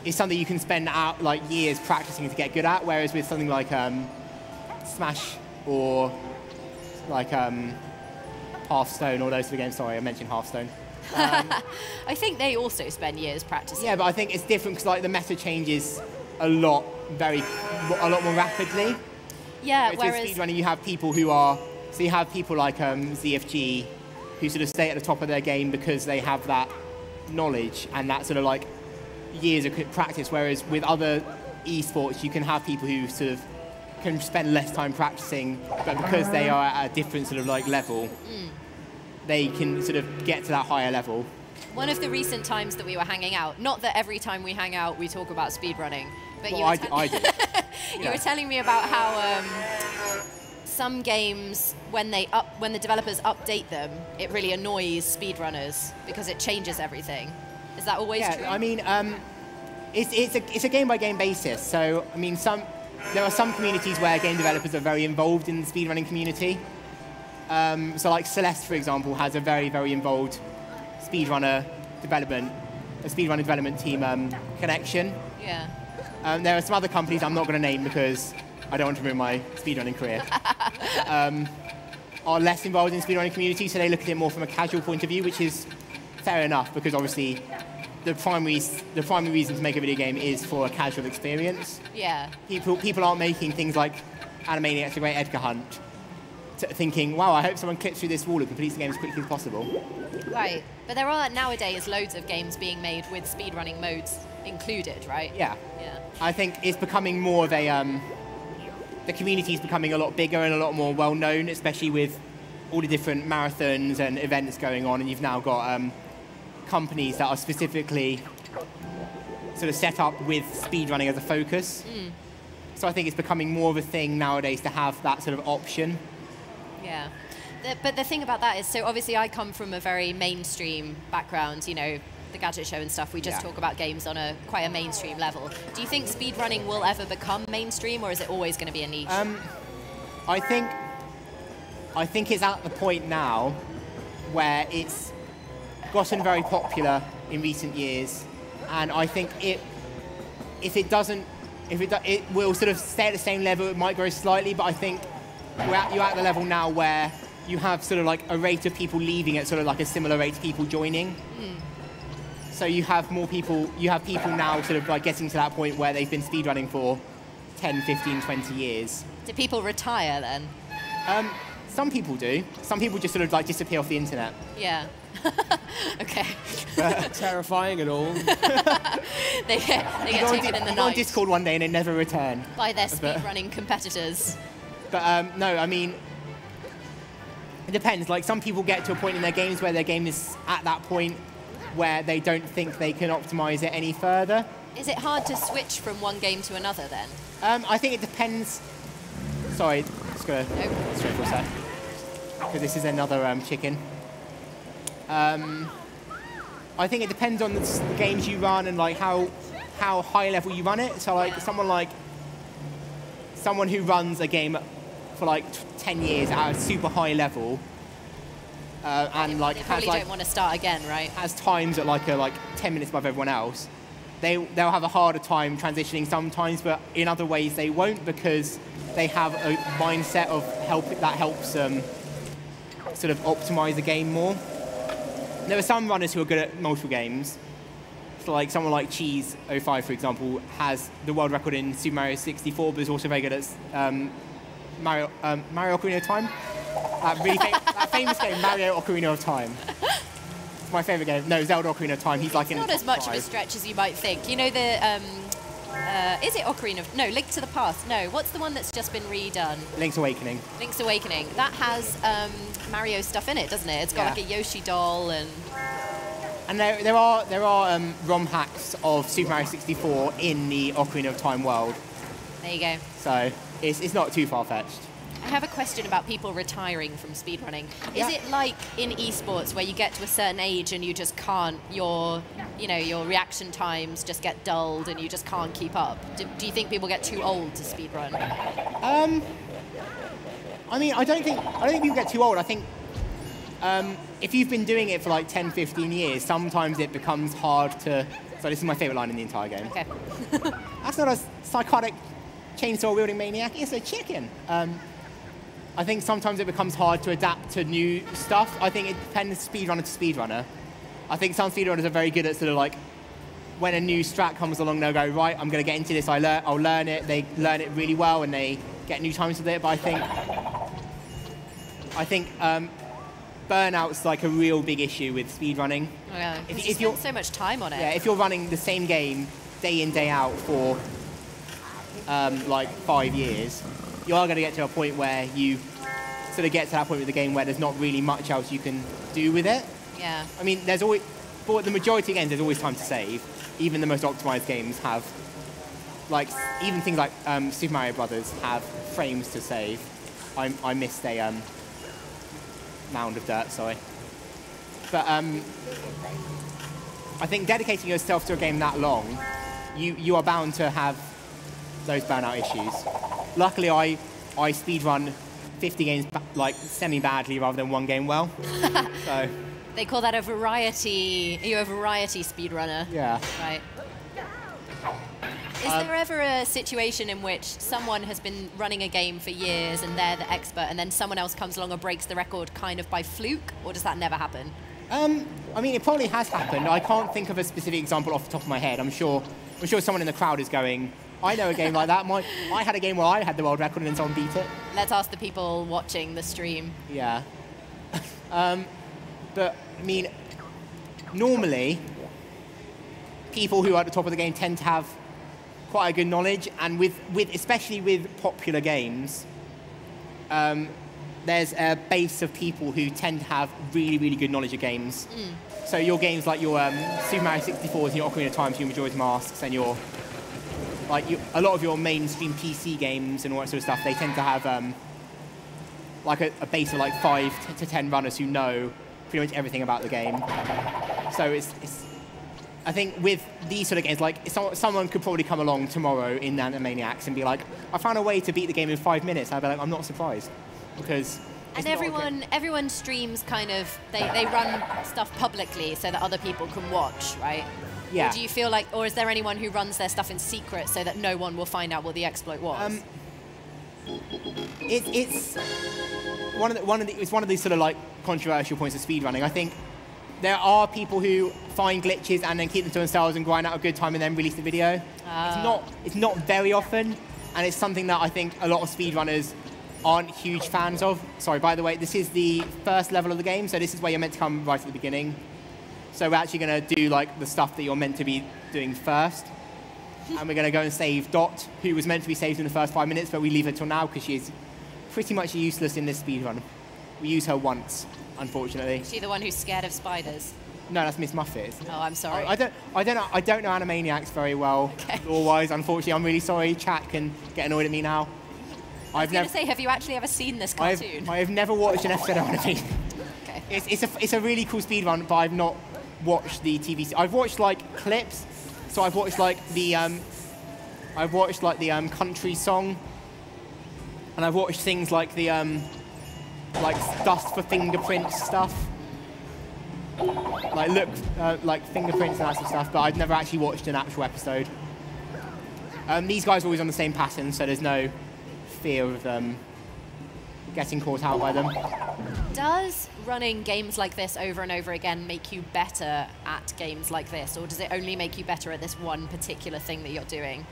It's something you can spend out like years practicing to get good at. Whereas with something like Smash or like Hearthstone or those sort of games. Sorry, I mentioned Hearthstone. I think they also spend years practicing. Yeah, but I think it's different because like the meta changes a lot more rapidly. Yeah, whereas with speedrunning, you have people who are you have people like ZFG who sort of stay at the top of their game because they have that knowledge and that sort of like years of practice. Whereas with other esports, you can have people who sort of can spend less time practicing, but because they are at a different sort of like level, they can sort of get to that higher level. One of the recent times that we were hanging out, not that every time we hang out we talk about speedrunning, but well, I do. You were telling me about how some games, when the developers update them, it really annoys speedrunners because it changes everything. Is that always true? Yeah, I mean, it's a game-by-game basis. So, I mean, there are some communities where game developers are very involved in the speedrunning community. So like Celeste, for example, has a very, very involved speedrunner development team connection. Yeah. There are some other companies I'm not going to name because I don't want to ruin my speedrunning career. Are less involved in the speedrunning community, so they look at it more from a casual point of view, which is fair enough because obviously the primary reason to make a video game is for a casual experience. Yeah. People aren't making things like Animaniacs, the Great Edgar Hunt, thinking, wow, I hope someone clips through this wall and completes the game as quickly as possible. Right, but there are nowadays loads of games being made with speedrunning modes included, right? Yeah. Yeah. I think it's becoming more of a the community is becoming a lot bigger and a lot more well-known, especially with all the different marathons and events going on, and you've now got companies that are specifically sort of set up with speedrunning as a focus. So I think it's becoming more of a thing nowadays to have that sort of option. Yeah. But the thing about that is, so obviously I come from a very mainstream background, you know, the Gadget Show and stuff. We just talk about games on quite a mainstream level. Do you think speedrunning will ever become mainstream, or is it always going to be a niche? I think it's at the point now where it's gotten very popular in recent years, and I think it will sort of stay at the same level. It might grow slightly, but I think you're at the level now where you have sort of like a rate of people leaving at sort of like a similar rate of people joining. So you have more people, you have people now sort of like getting to that point where they've been speedrunning for 10, 15, 20 years. Do people retire then? Some people do. Some people just sort of like disappear off the internet. Yeah. Okay. Terrifying and all. they get taken in the Go on night Discord one day and they never return. by their speedrunning competitors. But no, I mean, it depends. Like, some people get to a point in their games where their game is at that point where they don't think they can optimize it any further. Is it hard to switch from one game to another then? I think it depends. Sorry, just go straight for a sec. Because this is another chicken. I think it depends on the games you run and like how high level you run it. So like someone who runs a game for like 10 years at a super high level, and like they probably don't want to start again, right? Has times at like 10 minutes above everyone else. They'll have a harder time transitioning sometimes, but in other ways they won't, because they have a mindset of that helps them sort of optimize the game more. There are some runners who are good at multiple games. So like someone like Cheese05, for example, has the world record in Super Mario 64, but is also very good at Mario Ocarina of Time. That famous game, Mario Ocarina of Time. It's my favorite game. No, Zelda Ocarina of Time. He's like it's not as much of a stretch as you might think. You know the is it Ocarina of... No, Link to the Past. No, what's the one that's just been redone? Link's Awakening. Link's Awakening. That has Mario stuff in it, doesn't it? It's got like a Yoshi doll and... And there are ROM hacks of Super Mario 64 in the Ocarina of Time world. There you go. So it's not too far-fetched. I have a question about people retiring from speedrunning. Is it like in esports where you get to a certain age and you just can't, your reaction times just get dulled and you just can't keep up? Do you think people get too old to speedrun? I mean, I don't think people get too old. I think if you've been doing it for like 10, 15 years, sometimes it becomes hard to... So this is my favorite line in the entire game. Okay. That's not a psychotic chainsaw-wielding maniac, it's a chicken. I think sometimes it becomes hard to adapt to new stuff. I think it depends speedrunner to speedrunner. I think some speedrunners are very good at sort of like, when a new strat comes along, they'll go, right, I'm going to get into this, I'll learn it. They learn it really well and they get new times with it. But I think burnout's like a real big issue with speedrunning. Oh, yeah. If you spend so much time on it. Yeah, if you're running the same game day in, day out for like 5 years, you are going to get to a point where you sort of get to that point with the game where there's not really much else you can do with it. Yeah. I mean, there's always, for the majority of games, there's always time to save. Even the most optimized games have, like, even things like Super Mario Brothers have frames to save. I missed a mound of dirt, sorry. But I think dedicating yourself to a game that long, you are bound to have those burnout issues. Luckily, I speedrun 50 games like semi-badly rather than one game well. So they call that a variety. Are you a variety speedrunner? Yeah. Right. Is there ever a situation in which someone has been running a game for years and they're the expert, and then someone else comes along and breaks the record kind of by fluke, or does that never happen? I mean, it probably has happened. I can't think of a specific example off the top of my head. I'm sure someone in the crowd is going, I know a game like that. I had a game where I had the world record and then someone beat it. Let's ask the people watching the stream. Yeah. But, I mean, normally, people who are at the top of the game tend to have quite a good knowledge, and especially with popular games, there's a base of people who tend to have really, really good knowledge of games. So your games like your Super Mario 64s and your Ocarina of Time, your Majora's Masks, and a lot of your mainstream PC games and all that sort of stuff, they tend to have like a base of like 5 to 10 runners who know pretty much everything about the game. So I think with these sort of games, like someone could probably come along tomorrow in Animaniacs and be like, I found a way to beat the game in 5 minutes. I'd be like, I'm not surprised, because and everyone streams kind of, they run stuff publicly so that other people can watch, right? Yeah. Or do you feel like, or is there anyone who runs their stuff in secret so that no one will find out what the exploit was? It's one of these sort of like controversial points of speedrunning. I think there are people who find glitches and then keep them to themselves and grind out a good time and then release the video. It's not very often, and it's something that I think a lot of speedrunners aren't huge fans of. Sorry, by the way, this is the first level of the game, so this is where you're meant to come right at the beginning. So we're actually going to do like the stuff that you're meant to be doing first. And we're going to go and save Dot, who was meant to be saved in the first 5 minutes, but we leave her till now because she's pretty much useless in this speedrun. We use her once, unfortunately. Is she the one who's scared of spiders? No, that's Miss Muffet. Oh, I'm sorry. I don't know Animaniacs very well, lore-wise. Unfortunately, I'm really sorry. Chat can get annoyed at me now. I was going to say, have you actually ever seen this cartoon? I have never watched an episode of Animaniacs. Okay. It's a really cool speedrun, but I've not watched the TV. I've watched like clips. So I've watched like the country song, and I've watched things like the like dust for fingerprints stuff, like fingerprints and that sort of stuff. But I've never actually watched an actual episode. These guys are always on the same pattern, so there's no fear of getting caught out by them. Does running games like this over and over again make you better at games like this, or does it only make you better at this one particular thing that you're doing?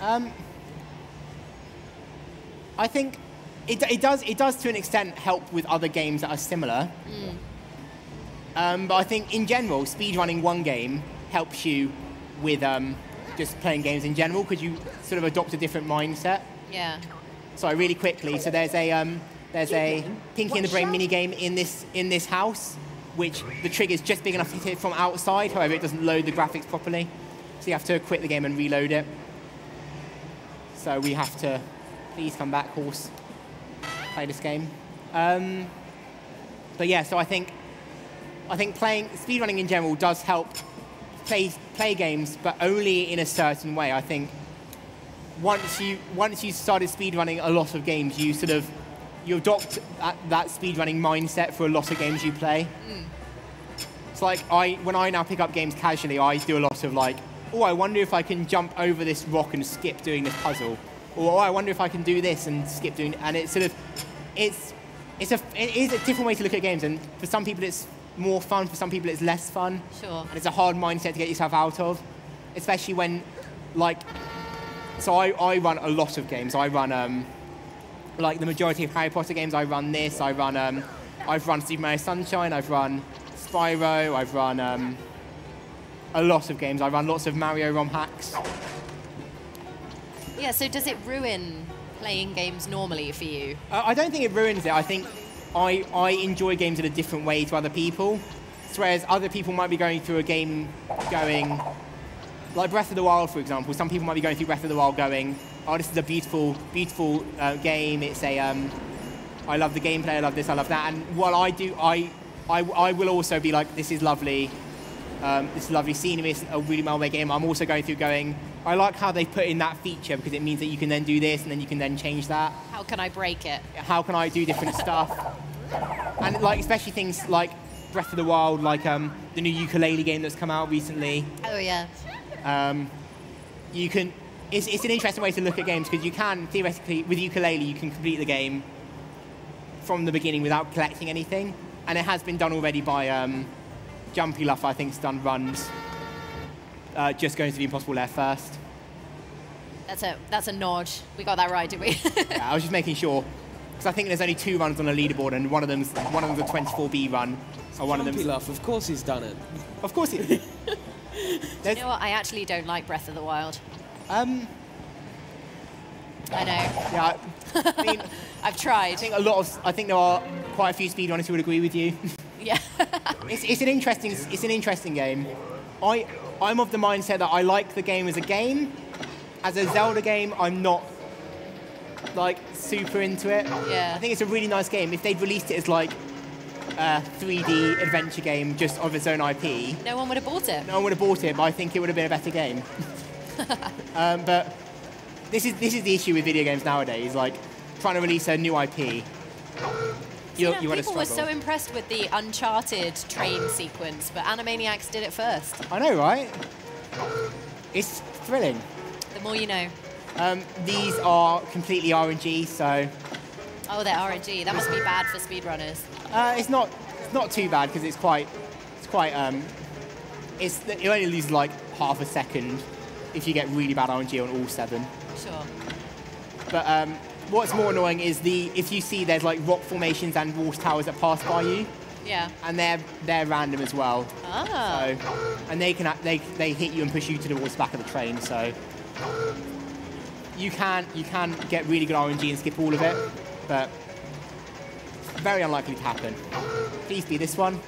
I think it does to an extent help with other games that are similar. But I think in general, speedrunning one game helps you with just playing games in general, because you sort of adopt a different mindset. Yeah. Sorry, really quickly. So there's a Pinky in the Brain minigame in this house, which the trigger's just big enough to hit it from outside. However, it doesn't load the graphics properly, so you have to quit the game and reload it. So we have to, please come back, horse, play this game. But yeah, so I think playing speedrunning in general does help play games, but only in a certain way. I think once you started speedrunning a lot of games, you adopt that speedrunning mindset for a lot of games you play. It's like when I now pick up games casually, I do a lot of like, oh, I wonder if I can jump over this rock and skip doing this puzzle, or oh, I wonder if I can do this and skip doing. And it's sort of, it is a different way to look at games, and for some people it's more fun, for some people it's less fun. Sure. And it's a hard mindset to get yourself out of, especially when, like, so I run a lot of games. I run like the majority of Harry Potter games. I run this. I've run Super Mario Sunshine. I've run Spyro. I've run a lot of games. I run lots of Mario ROM hacks. Yeah. So does it ruin playing games normally for you? I don't think it ruins it. I think I enjoy games in a different way to other people. So whereas other people might be going through a game going, like Breath of the Wild, for example. Some people might be going through Breath of the Wild going, oh, this is a beautiful, beautiful game. It's a, I love the gameplay, I love this, I love that. And while I do, I will also be like, this is lovely scenery, it's a really well-made game. I'm also going through going, I like how they put in that feature, because it means that you can then do this and then you can then change that. How can I break it? How can I do different stuff? And like, especially things like Breath of the Wild, like the new ukulele game that's come out recently. Oh yeah. You can. It's an interesting way to look at games, because you can theoretically, with ukulele, you can complete the game from the beginning without collecting anything, and it has been done already by Jumpy Luff. I think, has done runs just going to the impossible lair first. That's a nod. We got that right, did we? Yeah, I was just making sure, because I think there's only 2 runs on a leaderboard, and one of them's a 24B run. So one of them's. Jumpy Luff, of course he's done it. Of course he. You know what? I actually don't like Breath of the Wild. I know. Yeah, I mean, I've tried. I think there are quite a few speedrunners who would agree with you. Yeah. It's an interesting game. I'm of the mindset that I like the game as a game. As a Zelda game, I'm not like super into it. Yeah. I think it's a really nice game. If they'd released it as like a 3D adventure game just of its own IP, No one would have bought it. no one would have bought it, but I think it would have been a better game. But this is the issue with video games nowadays, like trying to release a new IP. You want to People struggle. were so impressed with the Uncharted train sequence, but Animaniacs did it first. I know, right? It's thrilling. The more you know. These are completely RNG, so Oh, they're RNG. That must be bad for speedrunners. it's not too bad because it only loses like half a second if you get really bad RNG on all 7. Sure. But what's more annoying is if you see there's like rock formations and water towers that pass by you, Yeah. and they're random as well. Ah. So, and they hit you and push you to towards the back of the train. So you can get really good RNG and skip all of it, but very unlikely to happen. Please be this one.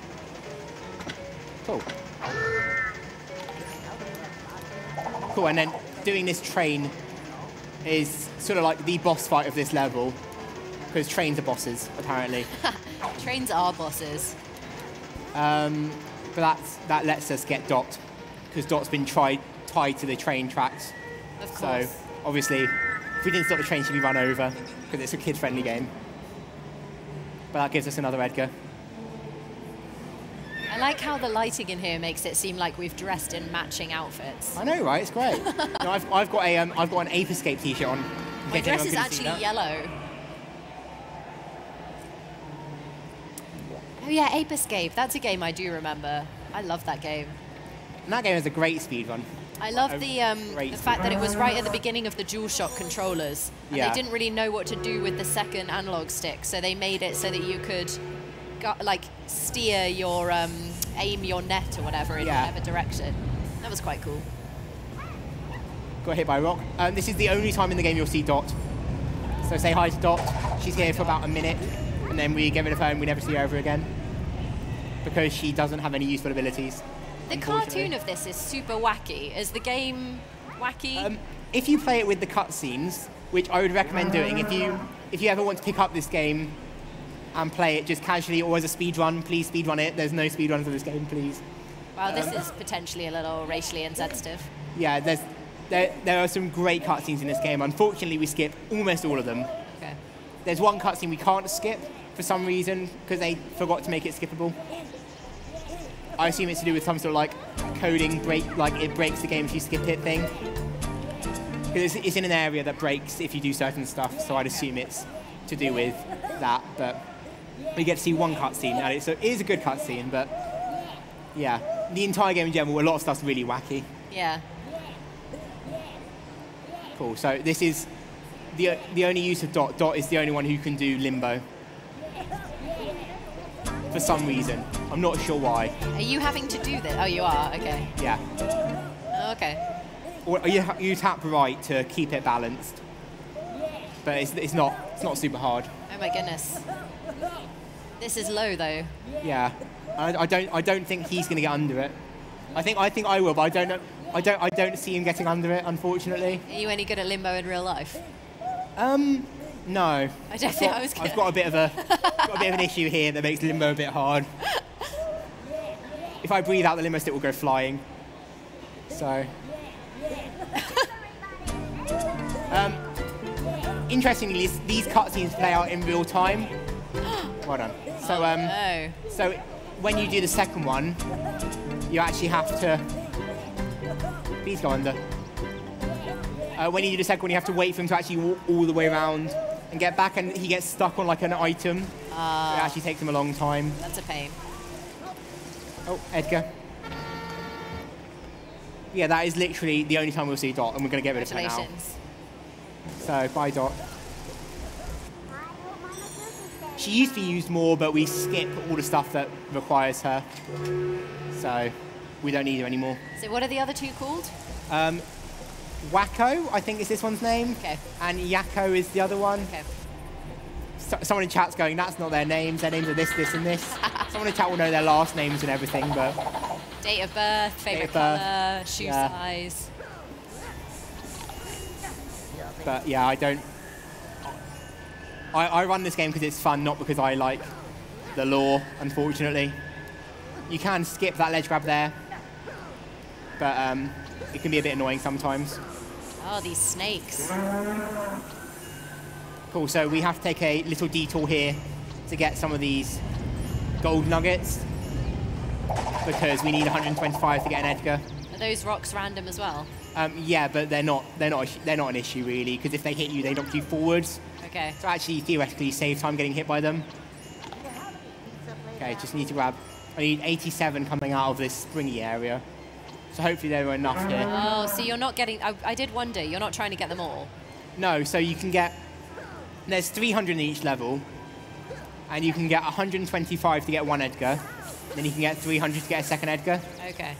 Cool. Cool. And then doing this train is sort of like the boss fight of this level, because trains are bosses apparently. Trains are bosses. But that lets us get Dot, because Dot's been tied to the train tracks. Of course. So obviously, if we didn't stop the train, she'd be run over, because it's a kid-friendly game. But that gives us another Edgar. I like how the lighting in here makes it seem like we've dressed in matching outfits. I know, right? It's great. No, I've got an Ape Escape T-shirt on. My dress is actually yellow. Oh yeah, Ape Escape. That's a game I do remember. I love that game. And that game is a great speed run. I love the great fact that it was right at the beginning of the DualShock controllers. And Yeah. they didn't really know what to do with the second analog stick, so they made it so that you could steer your aim your net or whatever in Yeah. whatever direction. That was quite cool. Got hit by a rock. This is the only time in the game you'll see Dot. So say hi to Dot. She's here for about a minute, and then we get rid of her and we never see her ever again, because she doesn't have any useful abilities. The cartoon of this is super wacky. Is the game wacky? If you play it with the cutscenes, which I would recommend doing, if you ever want to pick up this game and play it just casually or as a speed run, please speed run it. There's no speed runs of this game, please. Wow, this is potentially a little racially insensitive. Yeah, there are some great cutscenes in this game. Unfortunately, we skip almost all of them. Okay. There's one cutscene we can't skip for some reason because they forgot to make it skippable. I assume it's to do with some sort of like coding break, like it breaks the game if you skip it thing. Because it's in an area that breaks if you do certain stuff, so I'd assume it's to do with that. But we get to see one cutscene, and it is a good cutscene, but yeah, the entire game in general, a lot of stuff's really wacky. Yeah. Cool. So this is the only use of Dot. Dot is the only one who can do limbo. For some reason. I'm not sure why. Are you having to do this? Oh, you are? Okay. Yeah. Oh, okay. Or you tap right to keep it balanced. But it's not super hard. Oh my goodness. This is low though. Yeah. I don't think he's going to get under it. I think I will, but I don't know. I don't see him getting under it, unfortunately. Are you any good at limbo in real life? No. I don't think I was good. I've got a bit of an issue here that makes limbo a bit hard. If I breathe out, the limbo stick will go flying. So. Interestingly, these cutscenes play out in real time. Well done. So, no. So when you do the second one, you actually have to. Please go under. When you do the second one, you have to wait for him to actually walk all the way around and get back, and he gets stuck on like an item. It actually takes him a long time. That's a pain. Oh, Edgar. Yeah, that is literally the only time we'll see Dot, and we're going to get rid of her now. Congratulations. So, bye, Dot. She used to be used more, but we skip all the stuff that requires her. So, we don't need her anymore. So what are the other two called? Wacko, I think is this one's name. Okay. And Yakko is the other one. Okay. Someone in chat's going, that's not their names. Their names are this, this, and this. Someone in chat will know their last names and everything, but... Date of birth, favorite color, shoe size. But yeah, I don't... I run this game because it's fun, not because I like the lore, unfortunately. You can skip that ledge grab there, but it can be a bit annoying sometimes. Oh, these snakes. Cool, so we have to take a little detour here to get some of these gold nuggets because we need 125 to get an Edgar. Are those rocks random as well? Yeah, but they're not an issue really, because if they hit you, they knock you forwards. Okay. So actually, theoretically, save time getting hit by them. Okay, just need to grab. I need 87 coming out of this springy area. So hopefully there are enough here. Oh, so you're not getting... I did wonder, you're not trying to get them all? No, so you can get... There's 300 in each level, and you can get 125 to get one Edgar. Then you can get 300 to get a second Edgar. Okay.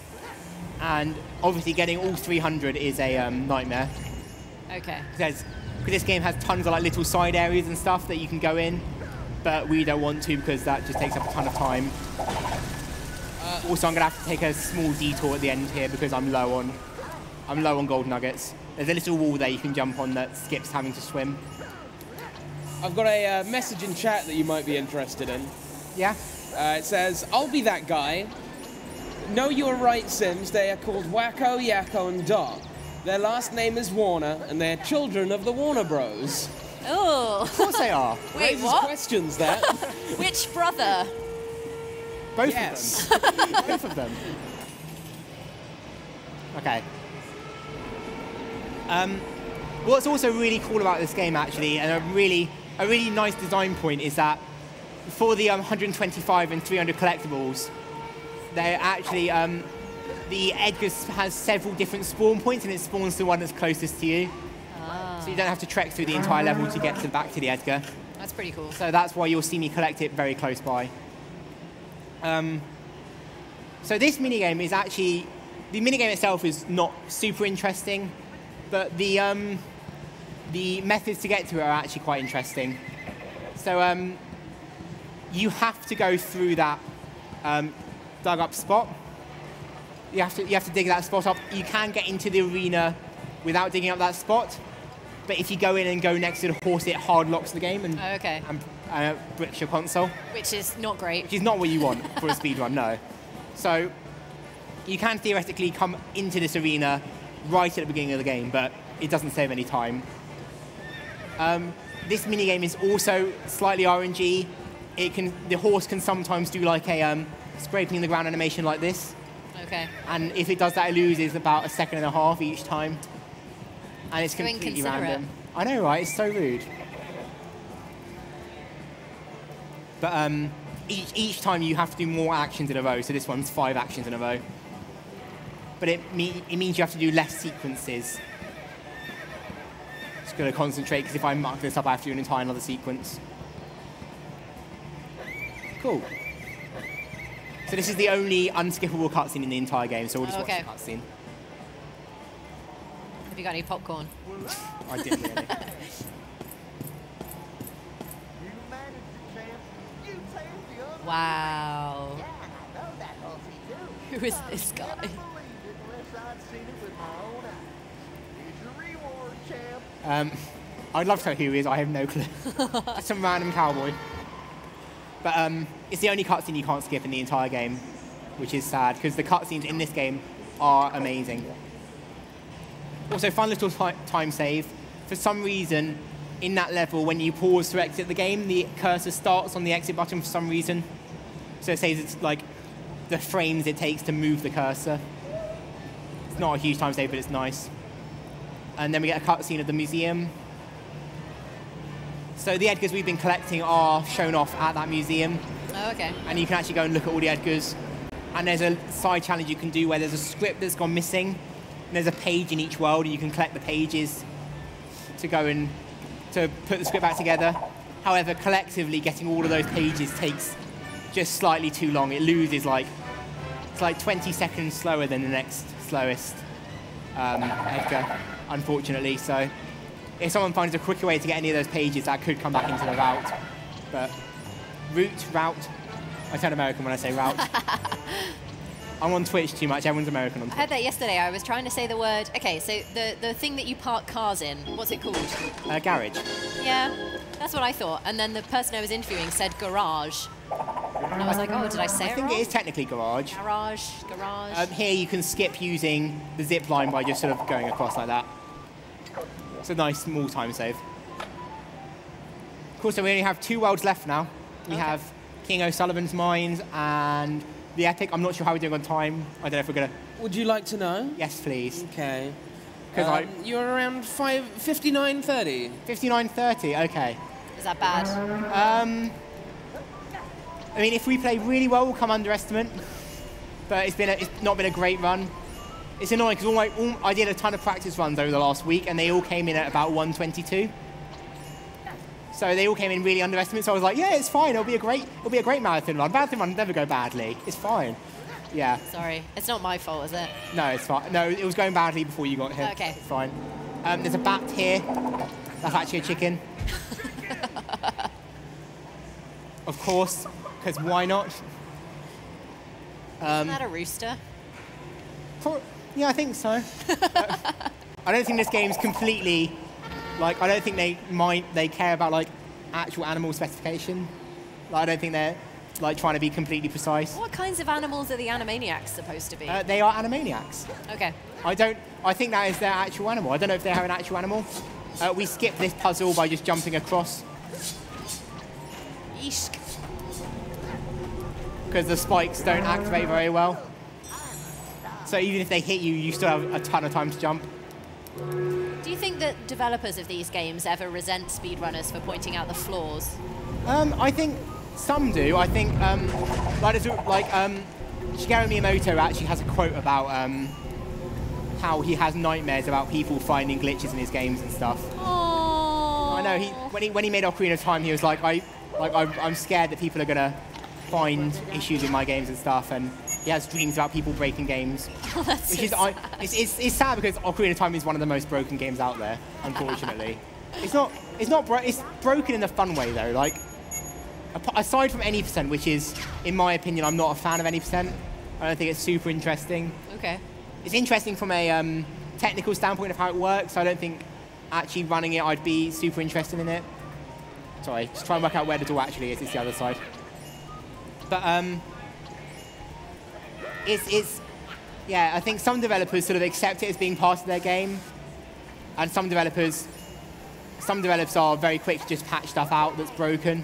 And obviously getting all 300 is a nightmare. Okay. Because this game has tons of like little side areas and stuff that you can go in, but we don't want to because that just takes up a ton of time. Also, I'm gonna have to take a small detour at the end here because I'm low on gold nuggets. There's a little wall there you can jump on that skips having to swim. I've got a message in chat that you might be interested in. Yeah? It says, I'll be that guy. No, you're right, Sims. They are called Wacko, Yakko, and Dot. Their last name is Warner, and they're children of the Warner Bros. Oh. Of course they are. Wait, Raises what? questions, that. Which brother? Both Yes. of them. Both of them. Okay. What's also really cool about this game, actually, and a really nice design point is that for the 125 and 300 collectibles, they're actually, the Edgar has several different spawn points, and it spawns the one that's closest to you. Ah. So you don't have to trek through the entire level to get back to the Edgar. That's pretty cool. So that's why you'll see me collect it very close by. So this minigame is actually, the minigame itself is not super interesting, but the methods to get to it are actually quite interesting. So you have to go through that dug up spot. You have to dig that spot up. You can get into the arena without digging up that spot, but if you go in and go next to the horse, it hard locks the game and, and bricks your console. Which is not great. Which is not what you want for a speedrun, no. So you can theoretically come into this arena right at the beginning of the game, but it doesn't save any time. This minigame is also slightly RNG. The horse can sometimes do like a scraping the ground animation like this. Okay. And if it does that, it loses about 1.5 seconds each time. And it's completely random. I know, right? It's so rude. But each time you have to do more actions in a row. So this one's 5 actions in a row. But it means you have to do less sequences. Just got to concentrate, because if I mark this up, I have to do an entire another sequence. Cool. So this is the only unskippable cutscene in the entire game, so we'll just watch the cutscene. Have you got any popcorn? I did, really. Wow. Who is this guy? I'd love to know who he is, I have no clue. Just some random cowboy. But it's the only cutscene you can't skip in the entire game, which is sad, because the cutscenes in this game are amazing. Also, fun little time save. For some reason, in that level, when you pause to exit the game, the cursor starts on the exit button for some reason. So it says it's like the frames it takes to move the cursor. It's not a huge time save, but it's nice. And then we get a cutscene of the museum. So the Edgars we've been collecting are shown off at that museum. Oh, okay. And you can actually go and look at all the Edgars. And there's a side challenge you can do where there's a script that's gone missing. And there's a page in each world, and you can collect the pages to go and to put the script back together. However, collectively, getting all of those pages takes just slightly too long. It loses it's like 20 seconds slower than the next slowest Edgar. unfortunately. So if someone finds a quicker way to get any of those pages, that could come back into the route. But route. I turn American when I say route. I'm on Twitch too much. Everyone's American on Twitch. I heard that yesterday. I was trying to say the word. Okay, so the thing that you park cars in, what's it called? Garage. Yeah, that's what I thought. And then the person I was interviewing said garage. And I was like, oh, did I say it wrong? I think it is technically garage. Garage. Here you can skip using the zip line by just sort of going across like that. It's a nice small time save. Cool, so we only have 2 worlds left now. We have King O'Sullivan's Mines and the Epic. I'm not sure how we're doing on time. I don't know if we're going to... Would you like to know? Yes, please. Okay. You're around 59:30. 59:30, okay. Is that bad? I mean, if we play really well, we'll come under estimate. But it's not been a great run. It's annoying because I did a ton of practice runs over the last week, and they all came in at about 122. So they all came in really underestimated. So I was like, yeah, it's fine. It'll be a great marathon run. Marathon runs never go badly. It's fine. Yeah. Sorry, it's not my fault, is it? No, it's fine. No, it was going badly before you got hit. Okay. It's fine. There's a bat here. That's actually a chicken. Of course, because why not? Isn't that a rooster? Yeah, I think so. I don't think this game's completely, like, I don't think they care about, like, actual animal specification. Like, I don't think they're, like, trying to be completely precise. What kinds of animals are the Animaniacs supposed to be? They are Animaniacs. Okay. I think that is their actual animal. I don't know if they have an actual animal. We skipped this puzzle by just jumping across. Yeesh. Because the spikes don't activate very well. So even if they hit you, you still have a ton of time to jump. Do you think that developers of these games ever resent speedrunners for pointing out the flaws? I think some do. I think, Shigeru Miyamoto actually has a quote about how he has nightmares about people finding glitches in his games and stuff. Oh. I know. When he made Ocarina of Time, he was like, I'm scared that people are gonna find issues in my games and stuff, and he has dreams about people breaking games. Oh, that's which so is sad. It's sad because Ocarina of Time is one of the most broken games out there, unfortunately. It's broken in a fun way though. Like, aside from Any%, which is, in my opinion, I'm not a fan of Any%. I don't think it's super interesting. Okay. It's interesting from a technical standpoint of how it works. I don't think actually running it, I'd be super interested in it. Sorry, just try and work out where the door actually is. It's the other side. But yeah, I think some developers sort of accept it as being part of their game, and some developers are very quick to just patch stuff out that's broken.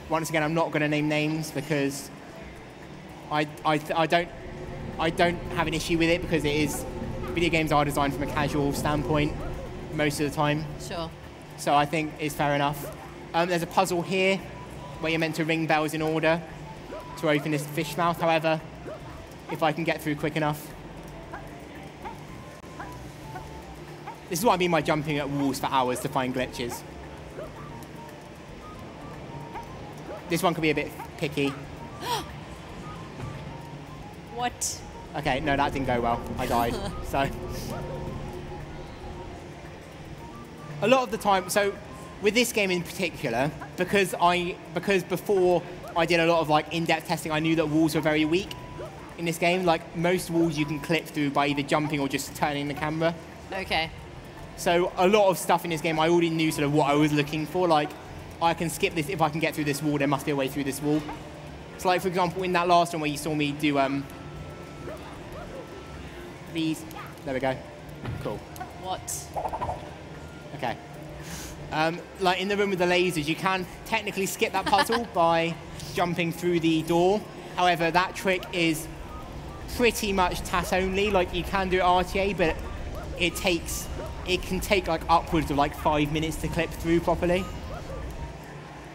Once again, I'm not going to name names because I don't have an issue with it because video games are designed from a casual standpoint most of the time. Sure. So I think it's fair enough. There's a puzzle here where you're meant to ring bells in order to open this fish mouth, however, if I can get through quick enough. This is what I mean by jumping at walls for hours to find glitches. This one could be a bit picky. What? Okay, no, that didn't go well. I died. So a lot of the time, so with this game in particular, because before I did a lot of like in-depth testing, I knew that walls were very weak in this game. Like most walls you can clip through by either jumping or just turning the camera. Okay. So a lot of stuff in this game, I already knew sort of what I was looking for. Like, I can skip this, if I can get through this wall, there must be a way through this wall. So like, for example, in that last one where you saw me do, these, there we go, cool. What? Okay. Like in the room with the lasers, you can technically skip that puzzle by jumping through the door. However, that trick is pretty much TAS only. Like, you can do it RTA, but it can take like upwards of like 5 minutes to clip through properly.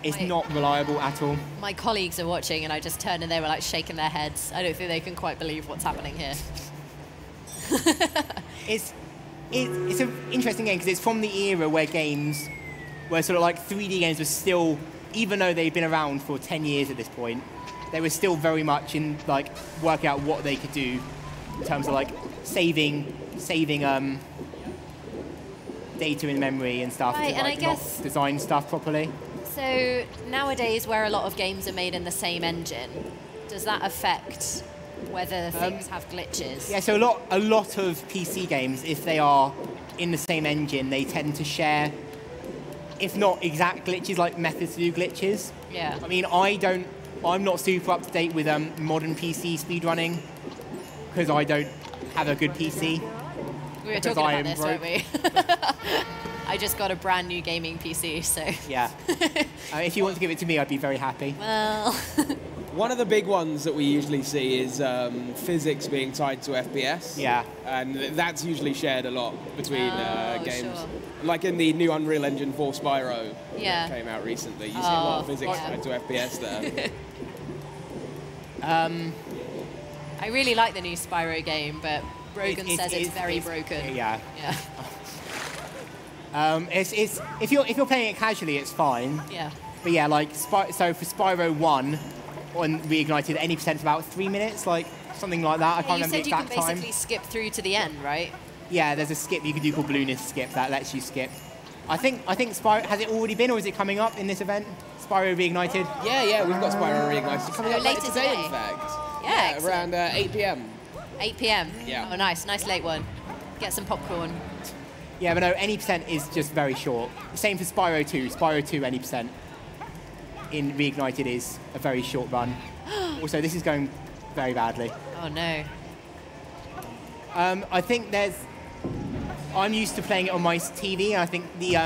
It's not reliable at all. My colleagues are watching and I just turned and they were like shaking their heads. I don't think they can quite believe what's happening here. It's an interesting game because it's from the era where sort of like 3D games were still, even though they've been around for 10 years at this point, they were still very much in like working out what they could do in terms of like saving data in memory and stuff Right, to and like, I guess- not design stuff properly. So nowadays, where a lot of games are made in the same engine, does that affect whether things have glitches? Yeah, so a lot of PC games, if they are in the same engine, they tend to share, if not exact glitches, like methods to do glitches. Yeah. I mean, I'm not super up to date with modern PC speedrunning because I don't have a good PC. We were because talking I about am this, broke. weren't we? I just got a brand new gaming PC, so. Yeah. If you want to give it to me, I'd be very happy. Well. One of the big ones that we usually see is physics being tied to FPS. Yeah. And that's usually shared a lot between games. Sure. Like in the new Unreal Engine 4 Spyro Yeah. that came out recently. You see a lot of physics yeah. tied to FPS there. I really like the new Spyro game, but Brogan says it's very broken. Yeah. Yeah. If you're playing it casually, it's fine. Yeah. But yeah, like so for Spyro 1 on Reignited, any percent's about 3 minutes, like something like that. I Yeah, can't you remember said the you can exact time. basically skip through to the end, right? Yeah, there's a skip you can do called Blueness Skip that lets you skip. I think Spyro, has it already been or is it coming up in this event? Spyro Reignited? Yeah, we've got Spyro Reignited. It's coming Oh, up later later today, today? in fact. Yeah, excellent. around 8 p.m. 8 p.m. Yeah. Oh, nice late one. Get some popcorn. Yeah, but no, any percent is just very short. Same for Spyro 2. Spyro 2, any percent in Reignited is a very short run. Also, this is going very badly. Oh no. I think I'm used to playing it on my TV, and I think the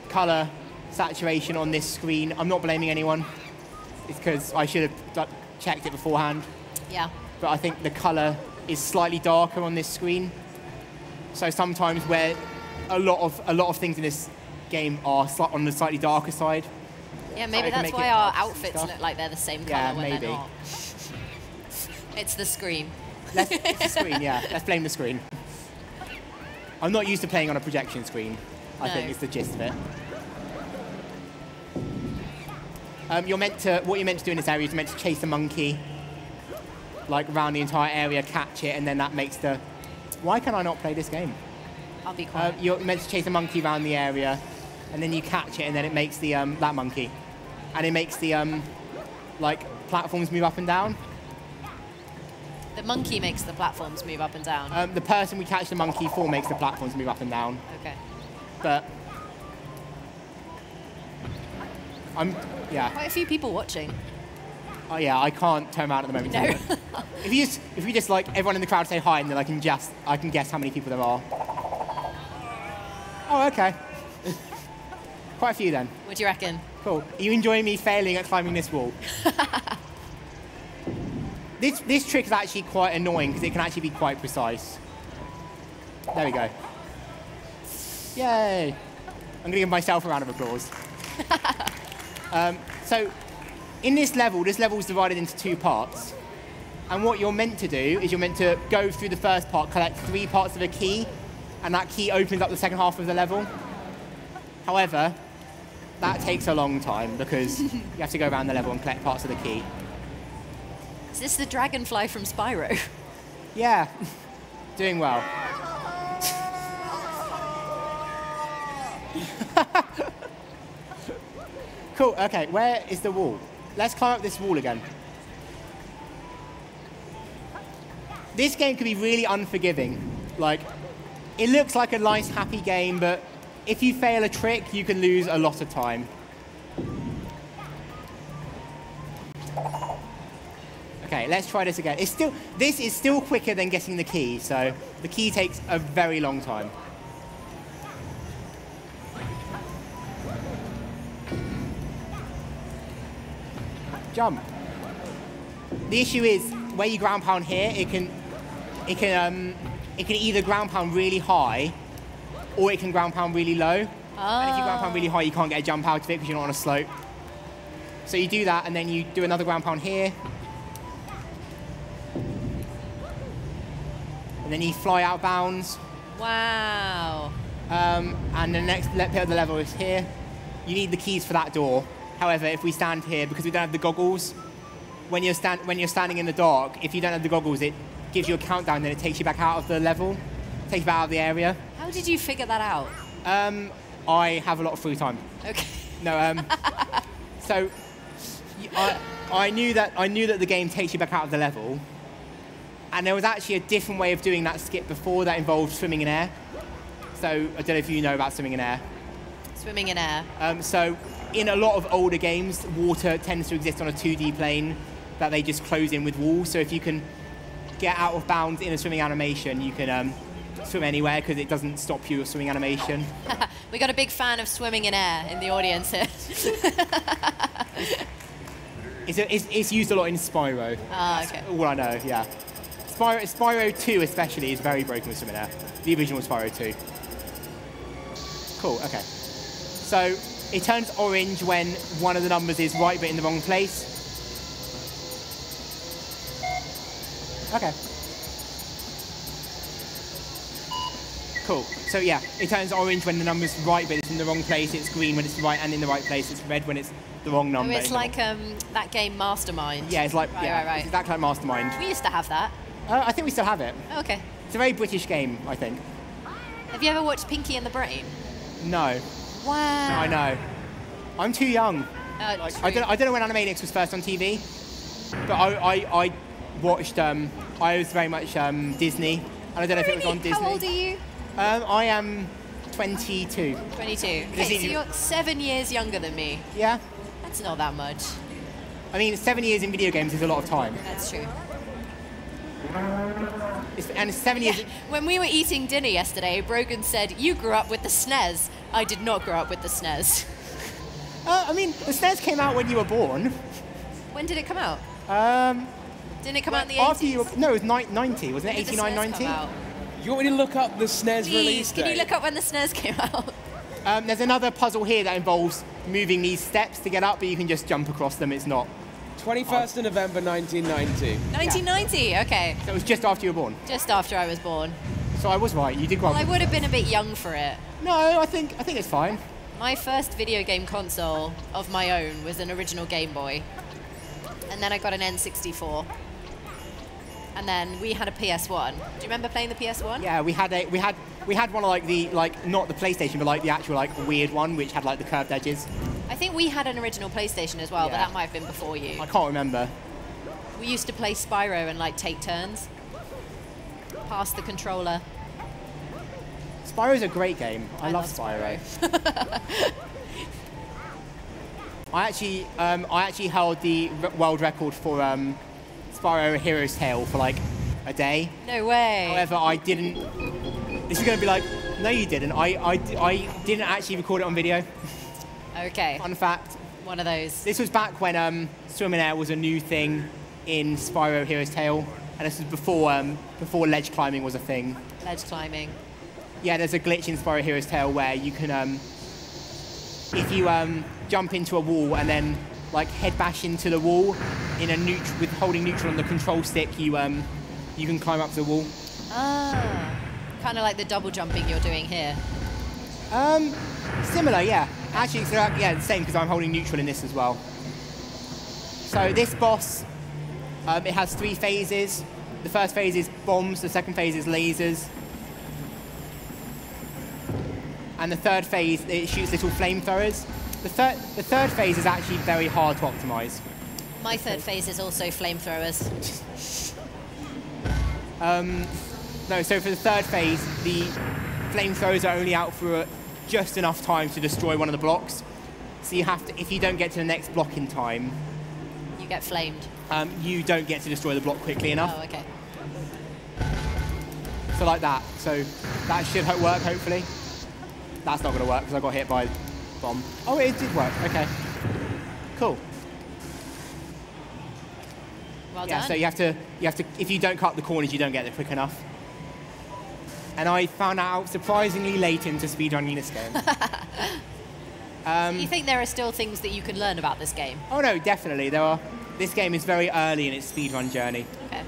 color saturation on this screen, I'm not blaming anyone. It's because I should have checked it beforehand. Yeah. But I think the color is slightly darker on this screen. So sometimes where a lot of things in this game are on the slightly darker side. Yeah, maybe I can that's make why it our pops and outfits stuff. look like they're the same color Yeah, when maybe. they're not. It's the screen. It's the screen, yeah. Let's blame the screen. I'm not used to playing on a projection screen. I think No. is the gist of it. What you're meant to do in this area is you're meant to chase a monkey, like around the entire area, catch it, and then that makes the. Why can I not play this game? I'll be quiet. You're meant to chase a monkey around the area, and then you catch it, and then it makes the that monkey, and it makes the like platforms move up and down. The monkey makes the platforms move up and down. The person we catch the monkey for makes the platforms move up and down. Okay. But yeah. Quite a few people watching. Oh yeah, I can't turn around at the moment. No. If you just like everyone in the crowd say hi, and then I can guess how many people there are. Oh, okay. Quite a few then. What do you reckon? Cool. Are you enjoying me failing at climbing this wall? This trick is actually quite annoying because it can actually be quite precise. There we go. Yay! I'm going to give myself a round of applause. So, in this level is divided into 2 parts. And what you're meant to do is you're meant to go through the first part, collect 3 parts of a key, and that key opens up the second half of the level. However, that takes a long time because you have to go around the level and collect parts of the key. Is this the dragonfly from Spyro? Yeah, doing well. Cool, okay, where is the wall? Let's climb up this wall again. This game can be really unforgiving. Like, it looks like a nice, happy game, but if you fail a trick, you can lose a lot of time. Okay, let's try this again. This is still quicker than getting the key, so the key takes a very long time. Jump. The issue is where you ground pound here, it can either ground pound really high, or it can ground pound really low. Oh. And if you ground pound really high, you can't get a jump out of it because you're not on a slope. So you do that, and then you do another ground pound here. And then you fly out of bounds. Wow. And the next bit of the level is here. You need the keys for that door. However, if we stand here, because we don't have the goggles, when you're standing in the dark, if you don't have the goggles, it gives you a countdown, then it takes you back out of the level, takes you back out of the area. How did you figure that out? I have a lot of free time. Okay. No, so I knew that the game takes you back out of the level, and there was actually a different way of doing that skip before that involved swimming in air. So I don't know if you know about swimming in air. Swimming in air. So in a lot of older games, water tends to exist on a 2D plane that they just close in with walls. So if you can get out of bounds in a swimming animation, you can swim anywhere because it doesn't stop you of swimming animation. We got a big fan of swimming in air in the audience here. It's used a lot in Spyro. Ah, okay. That's all I know, yeah. Spyro 2 especially is very broken with swimming in air. The original Spyro 2. Cool, okay. So it turns orange when one of the numbers is right but in the wrong place. Okay. Cool. So yeah, it turns orange when the number's right but it's in the wrong place. It's green when it's right and in the right place. It's red when it's the wrong number. Oh, it's like that game Mastermind. Yeah, it's like right. It's exactly like Mastermind. We used to have that. I think we still have it. Oh, okay. It's a very British game, I think. Have you ever watched Pinky and the Brain? No. Wow. I know. I'm too young. True. I don't know when Animaniacs was first on TV, but I watched. I was very much Disney, and I don't know if it was on Disney. How old are you? I am 22. 22. Okay, so you're 7 years younger than me. Yeah. That's not that much. I mean, 7 years in video games is a lot of time. That's true. And 7 years. Yeah. When we were eating dinner yesterday, Brogan said, "You grew up with the SNES." I did not grow up with the SNES. I mean, the SNES came out when you were born. When did it come out? Didn't it come out in the 80s? After you were, no, it was 90, wasn't it? 89, 90? You want me to look up the SNES Please, release date? can you look up when the SNES came out? There's another puzzle here that involves moving these steps to get up, but you can just jump across them. It's not. 21st of November 1990. 1990, okay. So it was just after you were born. Just after I was born. So I was right. You did grow up. Well, I would have been a bit young for it. No, I think it's fine. My first video game console of my own was an original Game Boy. And then I got an N64. And then we had a PS1. Do you remember playing the PS1? Yeah, we had one of not the PlayStation, but like the actual weird one, which had like the curved edges. I think we had an original PlayStation as well, but Yeah. that might have been before you. I can't remember. We used to play Spyro and take turns. Pass the controller. Spyro's a great game. I love Spyro. I actually held the world record for Spyro: A Hero's Tale for a day. No way. However, I didn't. This is going to be like, no, you didn't. I didn't actually record it on video. Okay. Fun fact. One of those. This was back when swim in air was a new thing in Spyro: Hero's Tale, and this was before ledge climbing was a thing. Ledge climbing. Yeah, there's a glitch in Spyro: Hero's Tale where you can, if you jump into a wall and then head bash into the wall in a with holding neutral on the control stick, you can climb up the wall. Ah, kind of like the double jumping you're doing here. Similar, yeah. Actually, so, yeah, the same because I'm holding neutral in this as well. So this boss, it has 3 phases. The first phase is bombs. The second phase is lasers. And the third phase, it shoots little flamethrowers. The third phase is actually very hard to optimize. My third phase is also flamethrowers. No, so for the third phase, the flamethrowers are only out for just enough time to destroy one of the blocks. So you have to, if you don't get to the next block in time, You get flamed. You don't get to destroy the block quickly enough. Oh, okay. So like that. So that should work, hopefully. That's not going to work because I got hit by a bomb. Oh, it did work. Okay. Cool. Well Yeah, done. so you have to, if you don't cut the corners, you don't get there quick enough. And I found out surprisingly late into speedrunning this game. You think there are still things that you can learn about this game? Oh no, definitely. There are. This game is very early in its speedrun journey. Okay.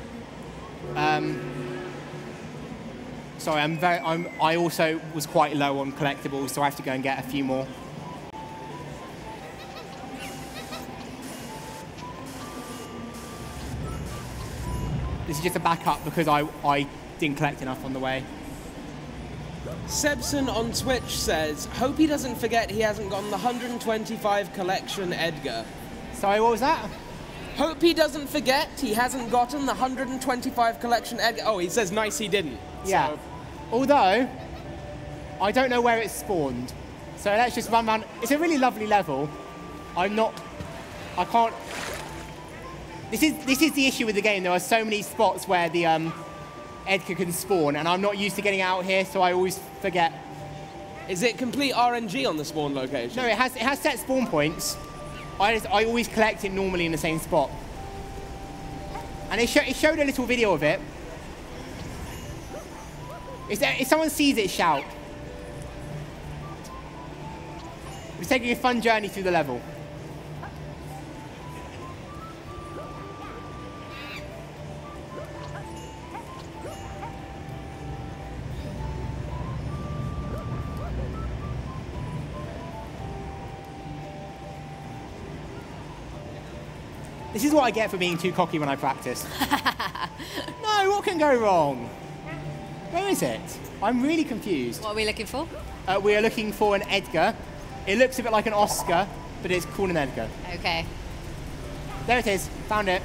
Sorry, I also was quite low on collectibles, so I have to go and get a few more. This is just a backup because I didn't collect enough on the way. Sebson on Twitch says, hope he doesn't forget he hasn't gotten the 125 collection Edgar. Sorry, what was that? Hope he doesn't forget he hasn't gotten the 125 collection Edgar. Oh, he says nice he didn't. Yeah. So, although, I don't know where it's spawned. So let's just run around. It's a really lovely level. I can't. This is the issue with the game. There are so many spots where the Edgar can spawn, and I'm not used to getting out here, so I always forget. is it complete RNG on the spawn location? No, it has set spawn points. I always collect it normally in the same spot. And it showed a little video of it. If someone sees it, shout. We're taking a fun journey through the level. This is what I get for being too cocky when I practice. No, what can go wrong? Where is it? I'm really confused. What are we looking for? We are looking for an Edgar. It looks a bit like an Oscar, but it's called an Edgar. Okay. There it is. Found it.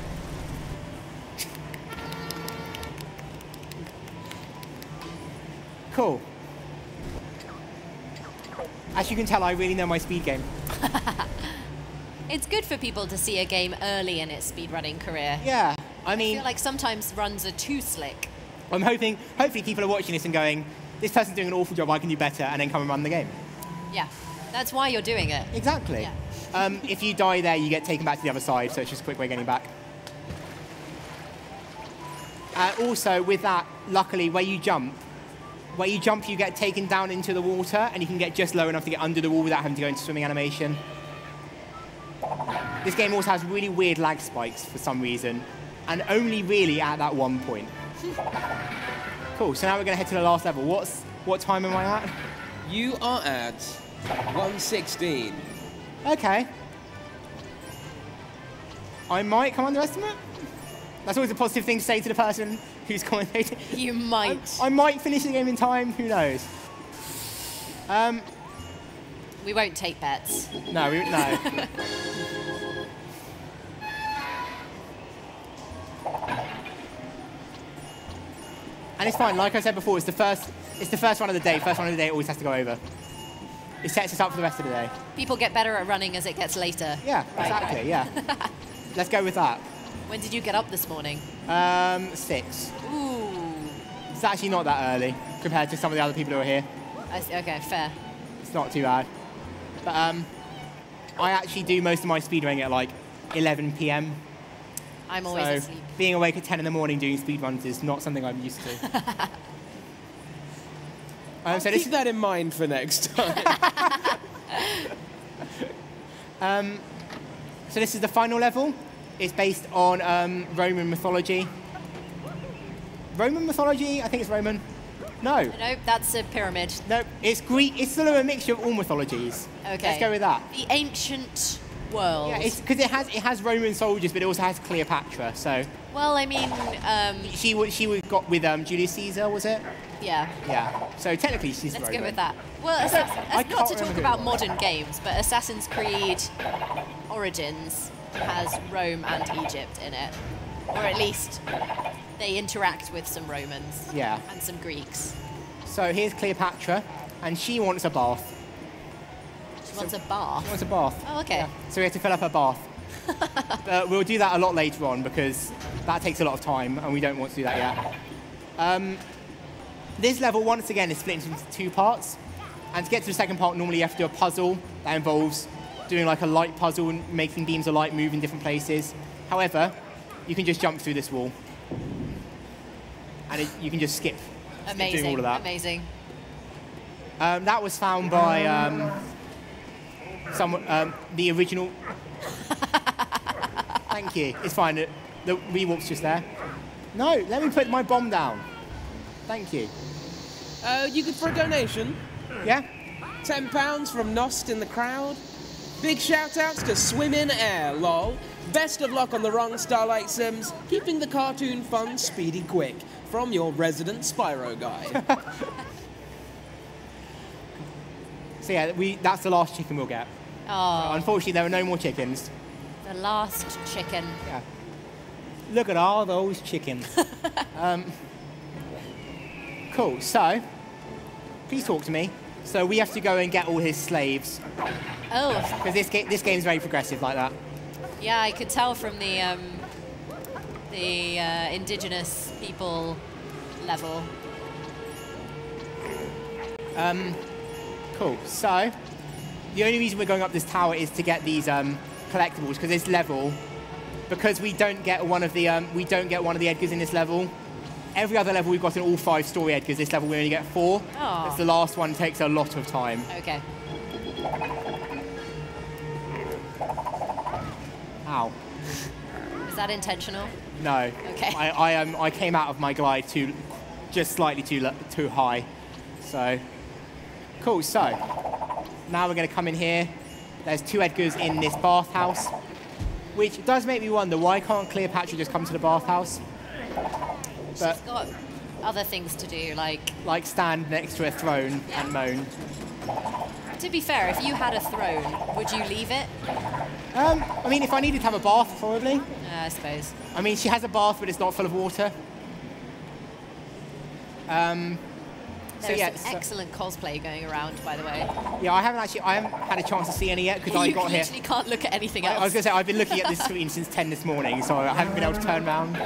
Cool. As you can tell, I really know my speed game. It's good for people to see a game early in its speedrunning career. Yeah, I feel like sometimes runs are too slick. I'm hoping, hopefully people are watching this and going, this person's doing an awful job, I can do better, and then come and run the game. Yeah, that's why you're doing it. Exactly. Yeah. If you die there, you get taken back to the other side, so it's just a quick way of getting back. Also, with that, luckily, where you jump, you get taken down into the water, and you can get just low enough to get under the wall without having to go into swimming animation. This game also has really weird lag spikes for some reason, and only really at that one point. Cool, so now we're going to head to the last level. What time am I at? You are at 116. Okay. I might come underestimate. That's always a positive thing to say to the person who's commentating. You might. I might finish the game in time, who knows? We won't take bets. No, no. And it's fine, like I said before, it's the first run of the day. First run of the day always has to go over. It sets us up for the rest of the day. People get better at running as it gets later. Yeah, Right. exactly, yeah. Let's go with that. When did you get up this morning? 6. Ooh. It's actually not that early compared to some of the other people who are here. Okay, fair. It's not too bad. But I actually do most of my speedrunning at like 11 p.m. I'm always asleep. Being awake at 10 in the morning doing speedruns is not something I'm used to. So Keep that in mind for next time. So this is the final level. It's based on Roman mythology. Roman mythology? I think it's Roman. No. Nope, that's a pyramid. No, it's Greek. It's sort of a mixture of all mythologies. Okay. Let's go with that. The ancient world. Yeah, it's because it has Roman soldiers, but it also has Cleopatra. So Well, I mean, she got with Julius Caesar, was it? yeah. Yeah. So technically she's Let's Roman. go with that. Well, I not can't to talk remember about who it was. modern games, but Assassin's Creed Origins has Rome and Egypt in it. Or at least they interact with some Romans Yeah. and some Greeks. So here's Cleopatra, and she wants a bath. She wants a bath. She wants a bath. Oh, okay. Yeah. So we have to fill up her bath. We'll do that a lot later on because that takes a lot of time, and we don't want to do that yet. This level, once again, is split into 2 parts. And to get to the second part, normally you have to do a puzzle that involves doing like a light puzzle and making beams of light move in different places. However, you can just jump through this wall. And you can just skip Amazing. doing all of that. Amazing. That was found by the original. Thank you. It's fine. The rewarp's just there. No, let me put my bomb down. Thank you. You could for a donation. Yeah? £10 from Nost in the crowd. Big shout outs to Swim in Air, lol. Best of luck on the wrong StarrlightSims. Keeping the cartoon fun speedy quick. From your resident Spyro guy. So yeah, that's the last chicken we'll get. Oh, Unfortunately, there are no more chickens. the last chicken. Yeah. Look at all those chickens. Cool. So, please talk to me. So we have to go and get all his slaves Oh, because this game's very progressive like that. yeah, I could tell from the indigenous people level. Cool. So, the only reason we're going up this tower is to get these collectibles because this level, because we don't get one of the Edgars in this level. Every other level we've got in all 5 story Edgars. This level we only get 4. Oh. That's the last one. Takes a lot of time. Okay. Ow. Is that intentional? No. Okay. I came out of my glide just slightly too high. So, cool. So, now we're going to come in here. There's 2 Edgars in this bathhouse, which does make me wonder why can't Cleopatra just come to the bathhouse? But She's got other things to do, like stand next to a throne and moan. To be fair, if you had a throne, would you leave it? I mean, if I needed to have a bath, probably. I suppose. I mean, she has a bath, but it's not full of water. There's yeah, some excellent cosplay going around, by the way. Yeah, I haven't had a chance to see any yet because I got here. You literally can't look at anything else. I was going to say, I've been looking at this screen since 10 this morning, so I haven't been able to turn around.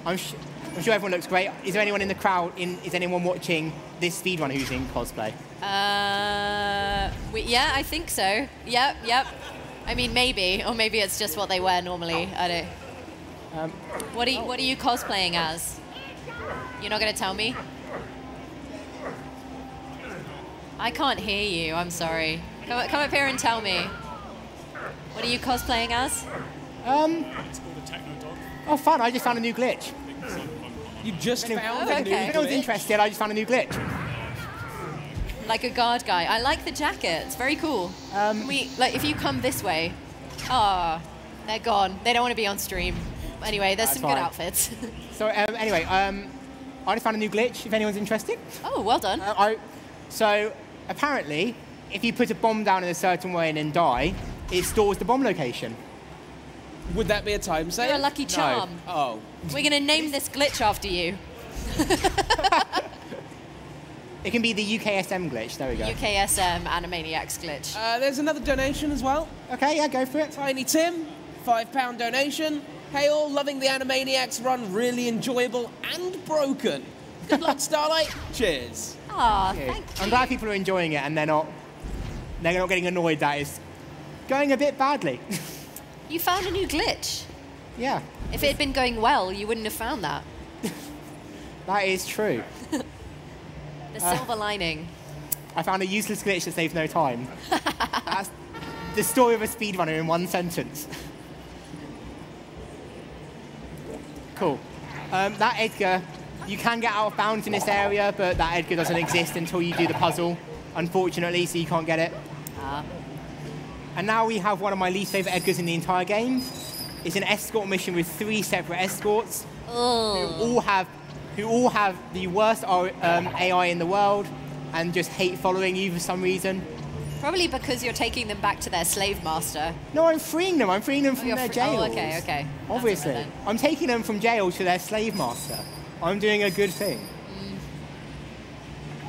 I'm sure everyone looks great. Is there anyone in the crowd, is anyone watching this speedrunner who's in cosplay? Yeah, I think so. Yep. I mean, maybe, or maybe it's just what they wear normally. I don't. What are you cosplaying as? You're not going to tell me? I can't hear you. I'm sorry. Come up here and tell me. What are you cosplaying as? It's called a techno dog. Oh, fun! I just found a new glitch. You just found Oh, a new okay. If anyone's glitch? interested, I just found a new glitch. Like a guard guy. I like the jacket. It's very cool. If you come this way. Ah, they're gone. They don't want to be on stream. Anyway, there's That's some good fine. outfits. So anyway, I just found a new glitch. If anyone's interested. Oh, well done. So apparently, if you put a bomb down in a certain way and then die, it stores the bomb location. Would that be a time save? You're a lucky charm. Oh. We're going to name this glitch after you. It can be the UKSM glitch. There we go. UKSM Animaniacs glitch. There's another donation as well. Okay, yeah, go for it. Tiny Tim, £5 donation. Hey all, loving the Animaniacs run, really enjoyable and broken. Good luck, Starlight. Cheers. Aw, Yeah. thank you. I'm glad people are enjoying it and they're not getting annoyed that it's going a bit badly. You found a new glitch. Yeah, If it had been going well, you wouldn't have found that. that is true. The silver lining. I found a useless glitch that saves no time. That's the story of a speedrunner in one sentence. Cool. That Edgar, you can get out of bounds in this area, but that Edgar doesn't exist until you do the puzzle, unfortunately, so you can't get it. And now we have one of my least favorite Edgars in the entire game. It's an escort mission with 3 separate escorts who all have the worst AI in the world and just hate following you for some reason. Probably because you're taking them back to their slave master. No, I'm freeing them. I'm freeing them from You're their jails. Oh, okay. That's Obviously. all right then. I'm taking them from jail to their slave master. I'm doing a good thing.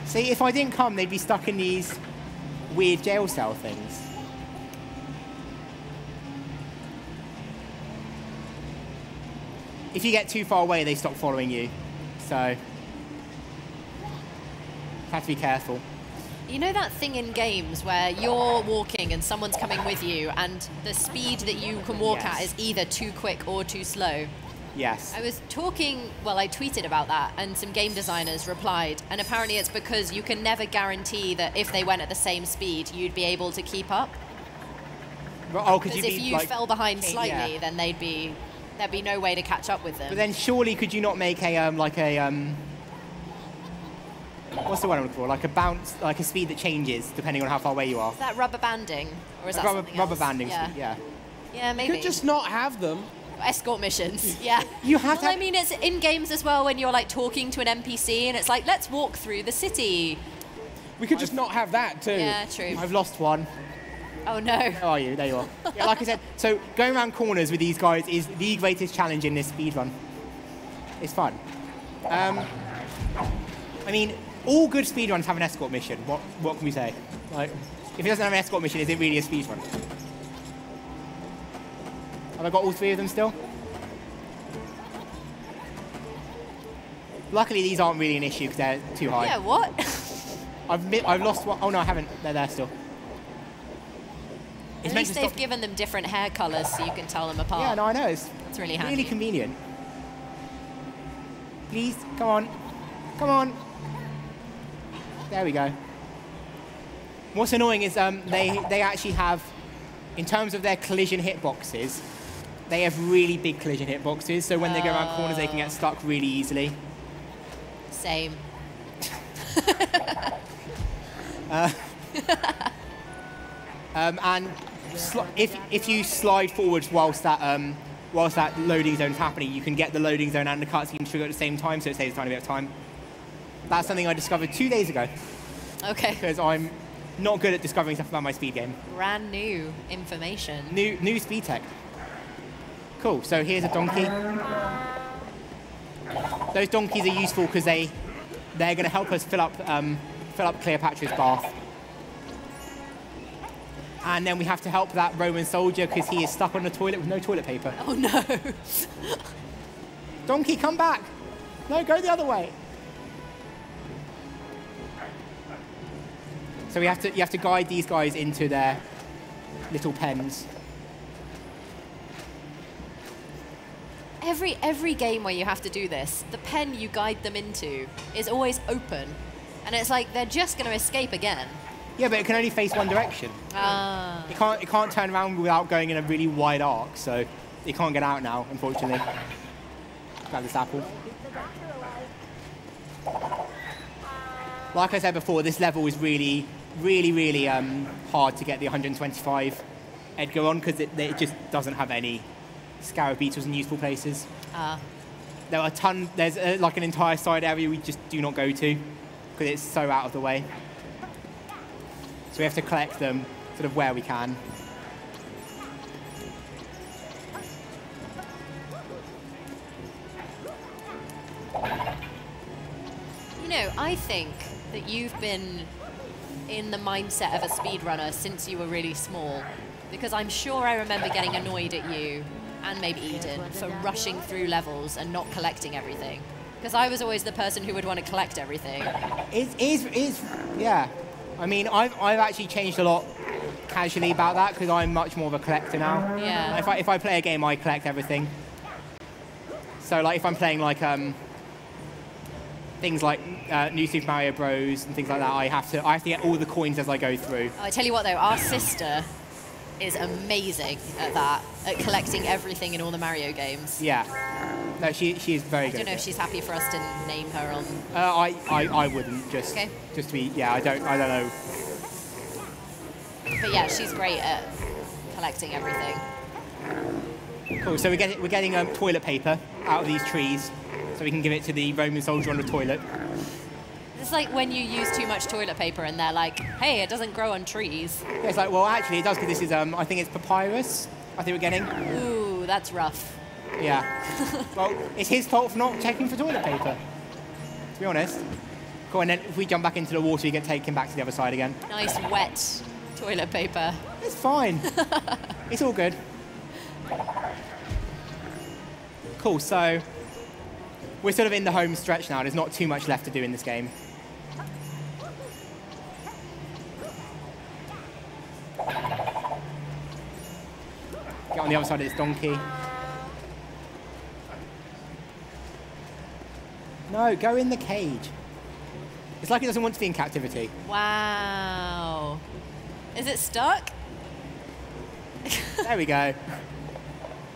See, if I didn't come, they'd be stuck in these weird jail cell things. If you get too far away, they stop following you. So, have to be careful. You know that thing in games where you're walking and someone's coming with you and the speed that you can walk at is either too quick or too slow? Yes. I tweeted about that and some game designers replied, and apparently it's because you can never guarantee that if they went at the same speed, you'd be able to keep up. Oh, Because if you fell behind slightly, then there'd be no way to catch up with them. But then surely could you not make a, what's the word I'm looking for? Like a bounce, like a speed that changes depending on how far away you are. Is that rubber banding? Or is that something Rubber else? banding Yeah. speed, yeah. Yeah, You maybe. could just not have them. Escort missions, yeah. You have to Well, I have- mean, it's in games as well when you're like talking to an NPC and it's like, let's walk through the city. We could just not have that too. Yeah, true. I've lost one. Oh no. Where are you? There you are. Yeah, like I said, so going around corners with these guys is the greatest challenge in this speedrun. It's fun. I mean, all good speedruns have an escort mission. What can we say? Like, if it doesn't have an escort mission, is it really a speedrun? Have I got all 3 of them still? Luckily, these aren't really an issue because they're too high. Yeah, what? I've lost one. Oh no, I haven't. They're there still. At least they've given them different hair colours so you can tell them apart. Yeah, no, I know. It's really handy. Really convenient. Please, come on. Come on. There we go. What's annoying is they actually have, in terms of their collision hitboxes, they have really big collision hitboxes, so when they go around corners, they can get stuck really easily. Same. And if you slide forwards whilst that loading zone is happening, you can get the loading zone and the cutscene trigger at the same time, so it saves a tiny bit of time. That's something I discovered 2 days ago. Okay. Because I'm not good at discovering stuff about my speed game. Brand new information. New speed tech. Cool, so here's a donkey. Those donkeys are useful because they're going to help us fill up Cleopatra's bath. And then we have to help that Roman soldier because he is stuck on the toilet with no toilet paper. Oh no. Donkey, come back. No, go the other way. So you have to guide these guys into their little pens. Every game where you have to do this, the pen you guide them into is always open. And it's like they're just going to escape again. Yeah, but it can only face one direction. Ah. It can't turn around without going in a really wide arc, so it can't get out now, unfortunately. Grab this apple. Like I said before, this level is really hard to get the 125 Edgar on because it just doesn't have any scarab beetles in useful places. There are a ton. There's like an entire side area we just do not go to because it's so out of the way. So we have to collect them sort of where we can. You know, I think that you've been in the mindset of a speedrunner since you were really small, because I'm sure I remember getting annoyed at you, and maybe Eden, for rushing through levels and not collecting everything. Because I was always the person who would want to collect everything. Yeah. I mean, I've actually changed a lot casually about that because I'm much more of a collector now. Yeah. If I play a game, I collect everything. So like if I'm playing like things like New Super Mario Bros. And things like that, I have to get all the coins as I go through. Oh, I tell you what though, our sister is amazing at that, at collecting everything in all the Mario games. Yeah. No, she is very good. I don't know if she's happy for us to name her on. I wouldn't just to be. Yeah, I don't know. But yeah, she's great at collecting everything. Cool. So we're getting toilet paper out of these trees, so we can give it to the Roman soldier on the toilet. It's like when you use too much toilet paper and they're like, hey, it doesn't grow on trees. Yeah, it's like, well, actually it does because this is, I think it's papyrus, I think we're getting. Ooh, that's rough. Yeah. Well, it's his fault for not checking for toilet paper, to be honest. Cool, and then if we jump back into the water, we get taken back to the other side again. Nice wet toilet paper. It's fine. It's all good. Cool, so we're sort of in the home stretch now. There's not too much left to do in this game. Get on the other side of this donkey. No, go in the cage. It's like it doesn't want to be in captivity. Wow. Is it stuck? There we go.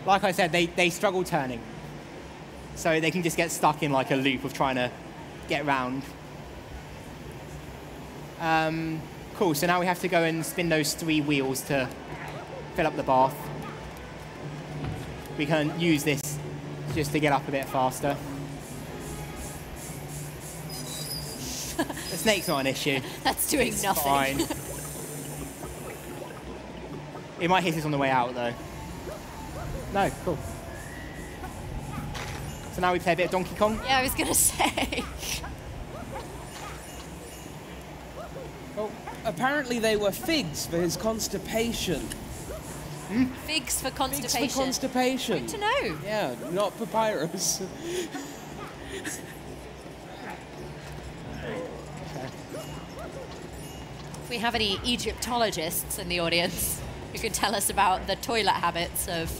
Like I said, they struggle turning. So they can just get stuck in like a loop of trying to get round. Cool, so now we have to go and spin those 3 wheels to fill up the bath. We can use this just to get up a bit faster. The snake's not an issue. That's doing It's nothing. fine. It might hit us on the way out, though. No, cool. So now we play a bit of Donkey Kong. Yeah, I was going to say. Well, apparently they were figs for his constipation. Figs for constipation. Figs for constipation. Good to know. Yeah, not papyrus. If we have any Egyptologists in the audience who could tell us about the toilet habits of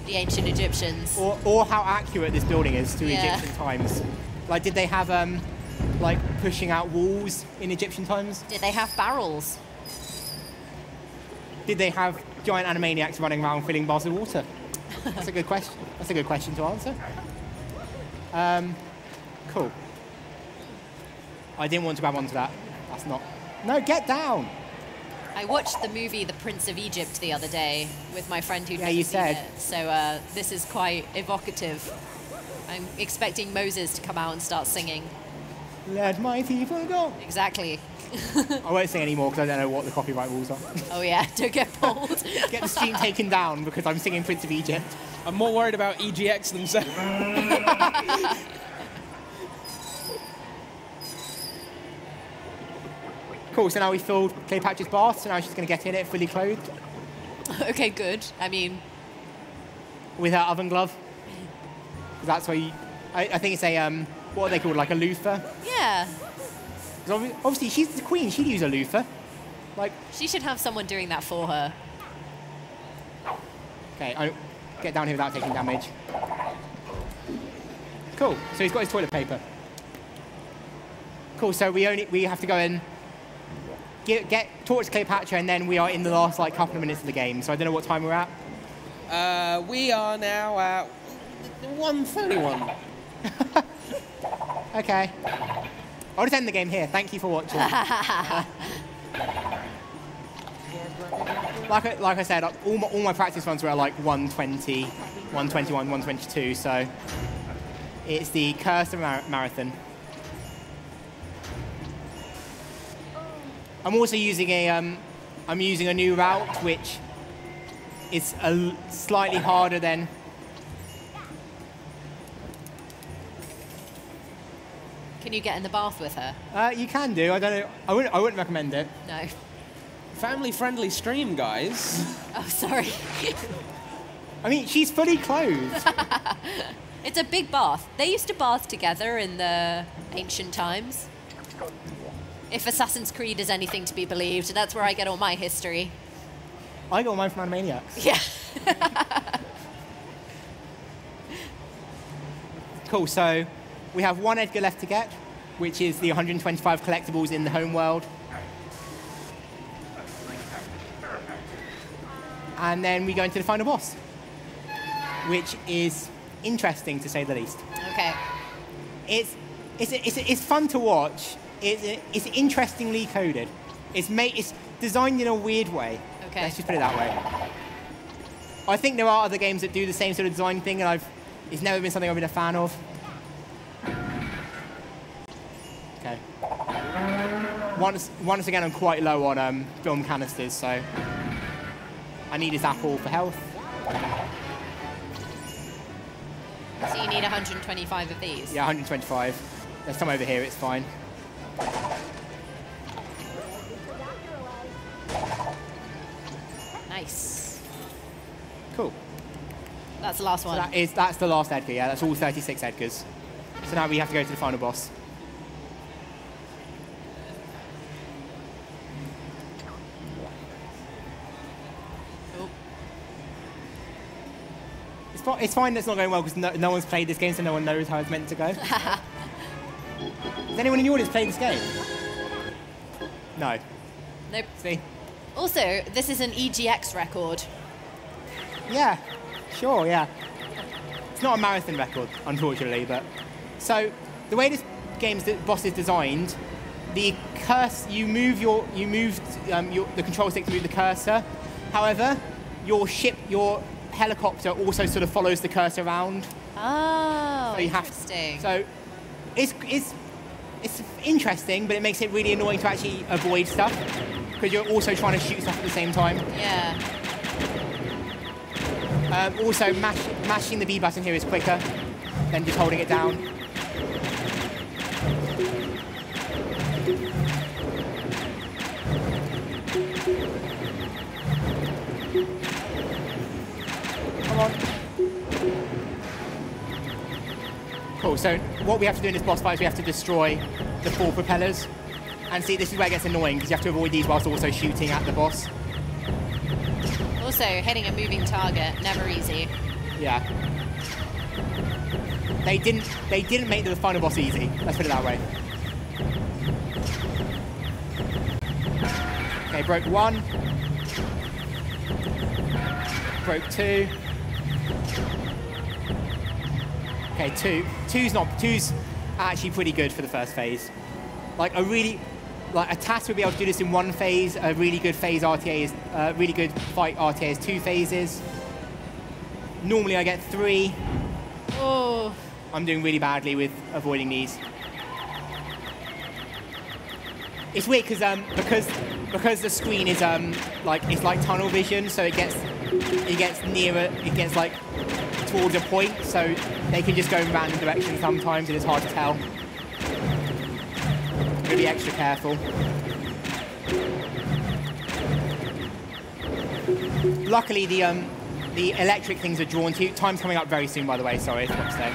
the ancient Egyptians. Or how accurate this building is to Yeah. Egyptian times. Like, did they have, like, pushing out walls in Egyptian times? Did they have barrels? Did they have giant Animaniacs running around filling bars of water? That's a good question. That's a good question to answer. Cool. I didn't want to grab onto that. That's not... No, get down! I watched the movie The Prince of Egypt the other day with my friend who'd never you seen said. it. So this is quite evocative. I'm expecting Moses to come out and start singing. Let my people go. Exactly. I won't sing anymore because I don't know what the copyright rules are. Oh yeah, don't get pulled. Get the stream taken down because I'm singing Prince of Egypt. I'm more worried about EGX themselves. Cool, so now we filled Cleopatra's bath, so now she's going to get in it fully clothed Okay, good. I mean, with her oven glove. 'Cause that's why I think it's a, what are they called, like a loofah? yeah. 'Cause obviously, she's the queen, she'd use a loofah. Like, She should have someone doing that for her. okay, I get down here without taking damage. Cool, so he's got his toilet paper. Cool, so we have to go and get towards Cleopatra, and then we are in the last like couple of minutes of the game. So I don't know what time we're at. We are now at 1:31. Okay. I'll just end the game here. Thank you for watching. like I said, all my practice runs were at like 1:20, 1:21, 1:22. So it's the Cursor Marathon. I'm also using a new route, which is slightly harder than. Can you get in the bath with her? You can do. I don't know. I wouldn't recommend it. No. Family-friendly stream, guys. Oh, sorry. I mean, she's fully clothed. It's a big bath. They used to bath together in the ancient times. If Assassin's Creed is anything to be believed, that's where I get all my history. I got mine from Animaniacs. Yeah. Cool. So we have one Edgar left to get, which is the 125 collectibles in the home world. And then we go into the final boss, which is interesting to say the least. Okay. It's fun to watch. It's interestingly coded. It's designed in a weird way. Okay. Let's just put it that way. I think there are other games that do the same sort of design thing, and it's never been something I've been a fan of. Okay. Once again, I'm quite low on film canisters, so I need this apple for health. So you need 125 of these? Yeah, 125. There's some over here, it's fine. Nice. Cool. That's the last So one. that's the last Edgar, yeah, that's all 36 Edgars. So now we have to go to the final boss. Cool. It's fine that it's not going well because no one's played this game, so no one knows how it's meant to go. Has anyone in the audience played this game? No. Nope. See? Also, this is an EGX record. Yeah, sure, yeah. It's not a marathon record, unfortunately, but... So, the way this boss is designed, the cursor, you move the control stick to move the cursor. However, your helicopter also sort of follows the cursor around. Oh, So you have- interesting. So, it's it's interesting, but it makes it really annoying to actually avoid stuff because you're also trying to shoot stuff at the same time. Yeah. Also, mashing the B button here is quicker than just holding it down. Come on. Cool, so what we have to do in this boss fight is we have to destroy the 4 propellers. And see, this is where it gets annoying, because you have to avoid these whilst also shooting at the boss. Also, hitting a moving target, never easy. Yeah. They didn't make the final boss easy, let's put it that way. Okay, broke 1. Broke 2. Okay, 2. Two's actually pretty good for the first phase. Like a task would be able to do this in 1 phase. A really good phase RTA is really good fight RTA is 2 phases. Normally I get 3. Oh. I'm doing really badly with avoiding these. It's weird because the screen is it's like tunnel vision, so it gets nearer, it gets like towards a point, so they can just go in random directions sometimes, and it's hard to tell. Really extra careful. Luckily, the electric things are drawn to you. Time's coming up very soon, by the way. Sorry, I forgot to say.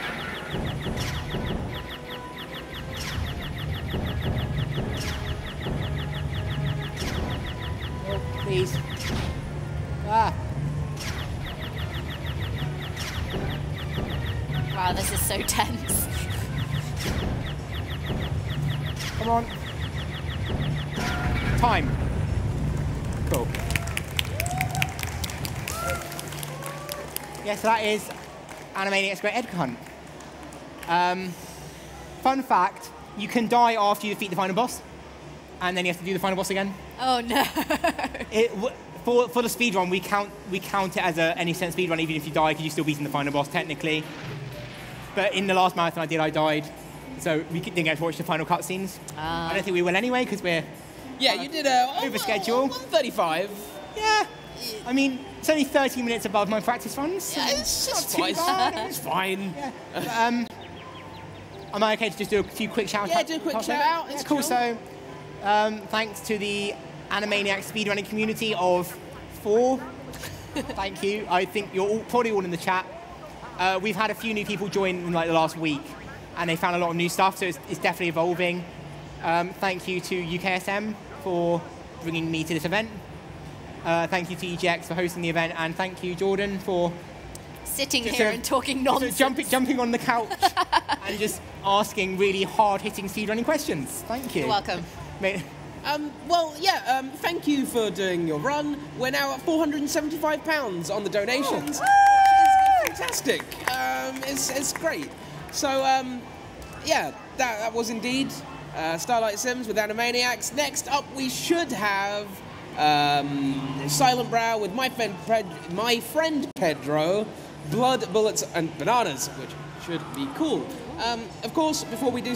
Oh, please. Ah. Wow, this is so tense. Come on. Time. Cool. Yeah, so that is Animaniacs Great Edgar Hunt. Fun fact, you can die after you defeat the final boss, and then you have to do the final boss again. Oh no. For the speedrun, we count it as any sense speedrun, even if you die, because you're still beating the final boss technically. But in the last marathon I died, so we didn't get to watch the final cutscenes. I don't think we will anyway, because we're Yeah, you did over schedule. 135. Yeah. I mean, it's only 30 minutes above my practice runs. So Yeah, it's not too fine. bad. It's fine. Yeah. Am I okay to just do a few quick shout-outs? Yeah, do a quick shout-out. Yeah, It's cool. cool. So, thanks to the Animaniacs speedrunning community of 4. Thank you. I think you're probably all in the chat. We've had a few new people join in like the last week, and they found a lot of new stuff, so it's definitely evolving. Thank you to UKSM for bringing me to this event. Thank you to EGX for hosting the event, and thank you, Jordan, for Sitting here and talking nonsense. jumping on the couch and just asking really hard-hitting speedrunning questions. Thank you. You're welcome. Well, yeah, thank you for doing your run. We're now at £475 on the donations. It's fantastic. It's great. So, yeah, that was indeed StarrlightSims with Animaniacs. Next up, we should have Silent Brow with my friend Pedro, Blood, Bullets, and Bananas, which should be cool. Of course, before we do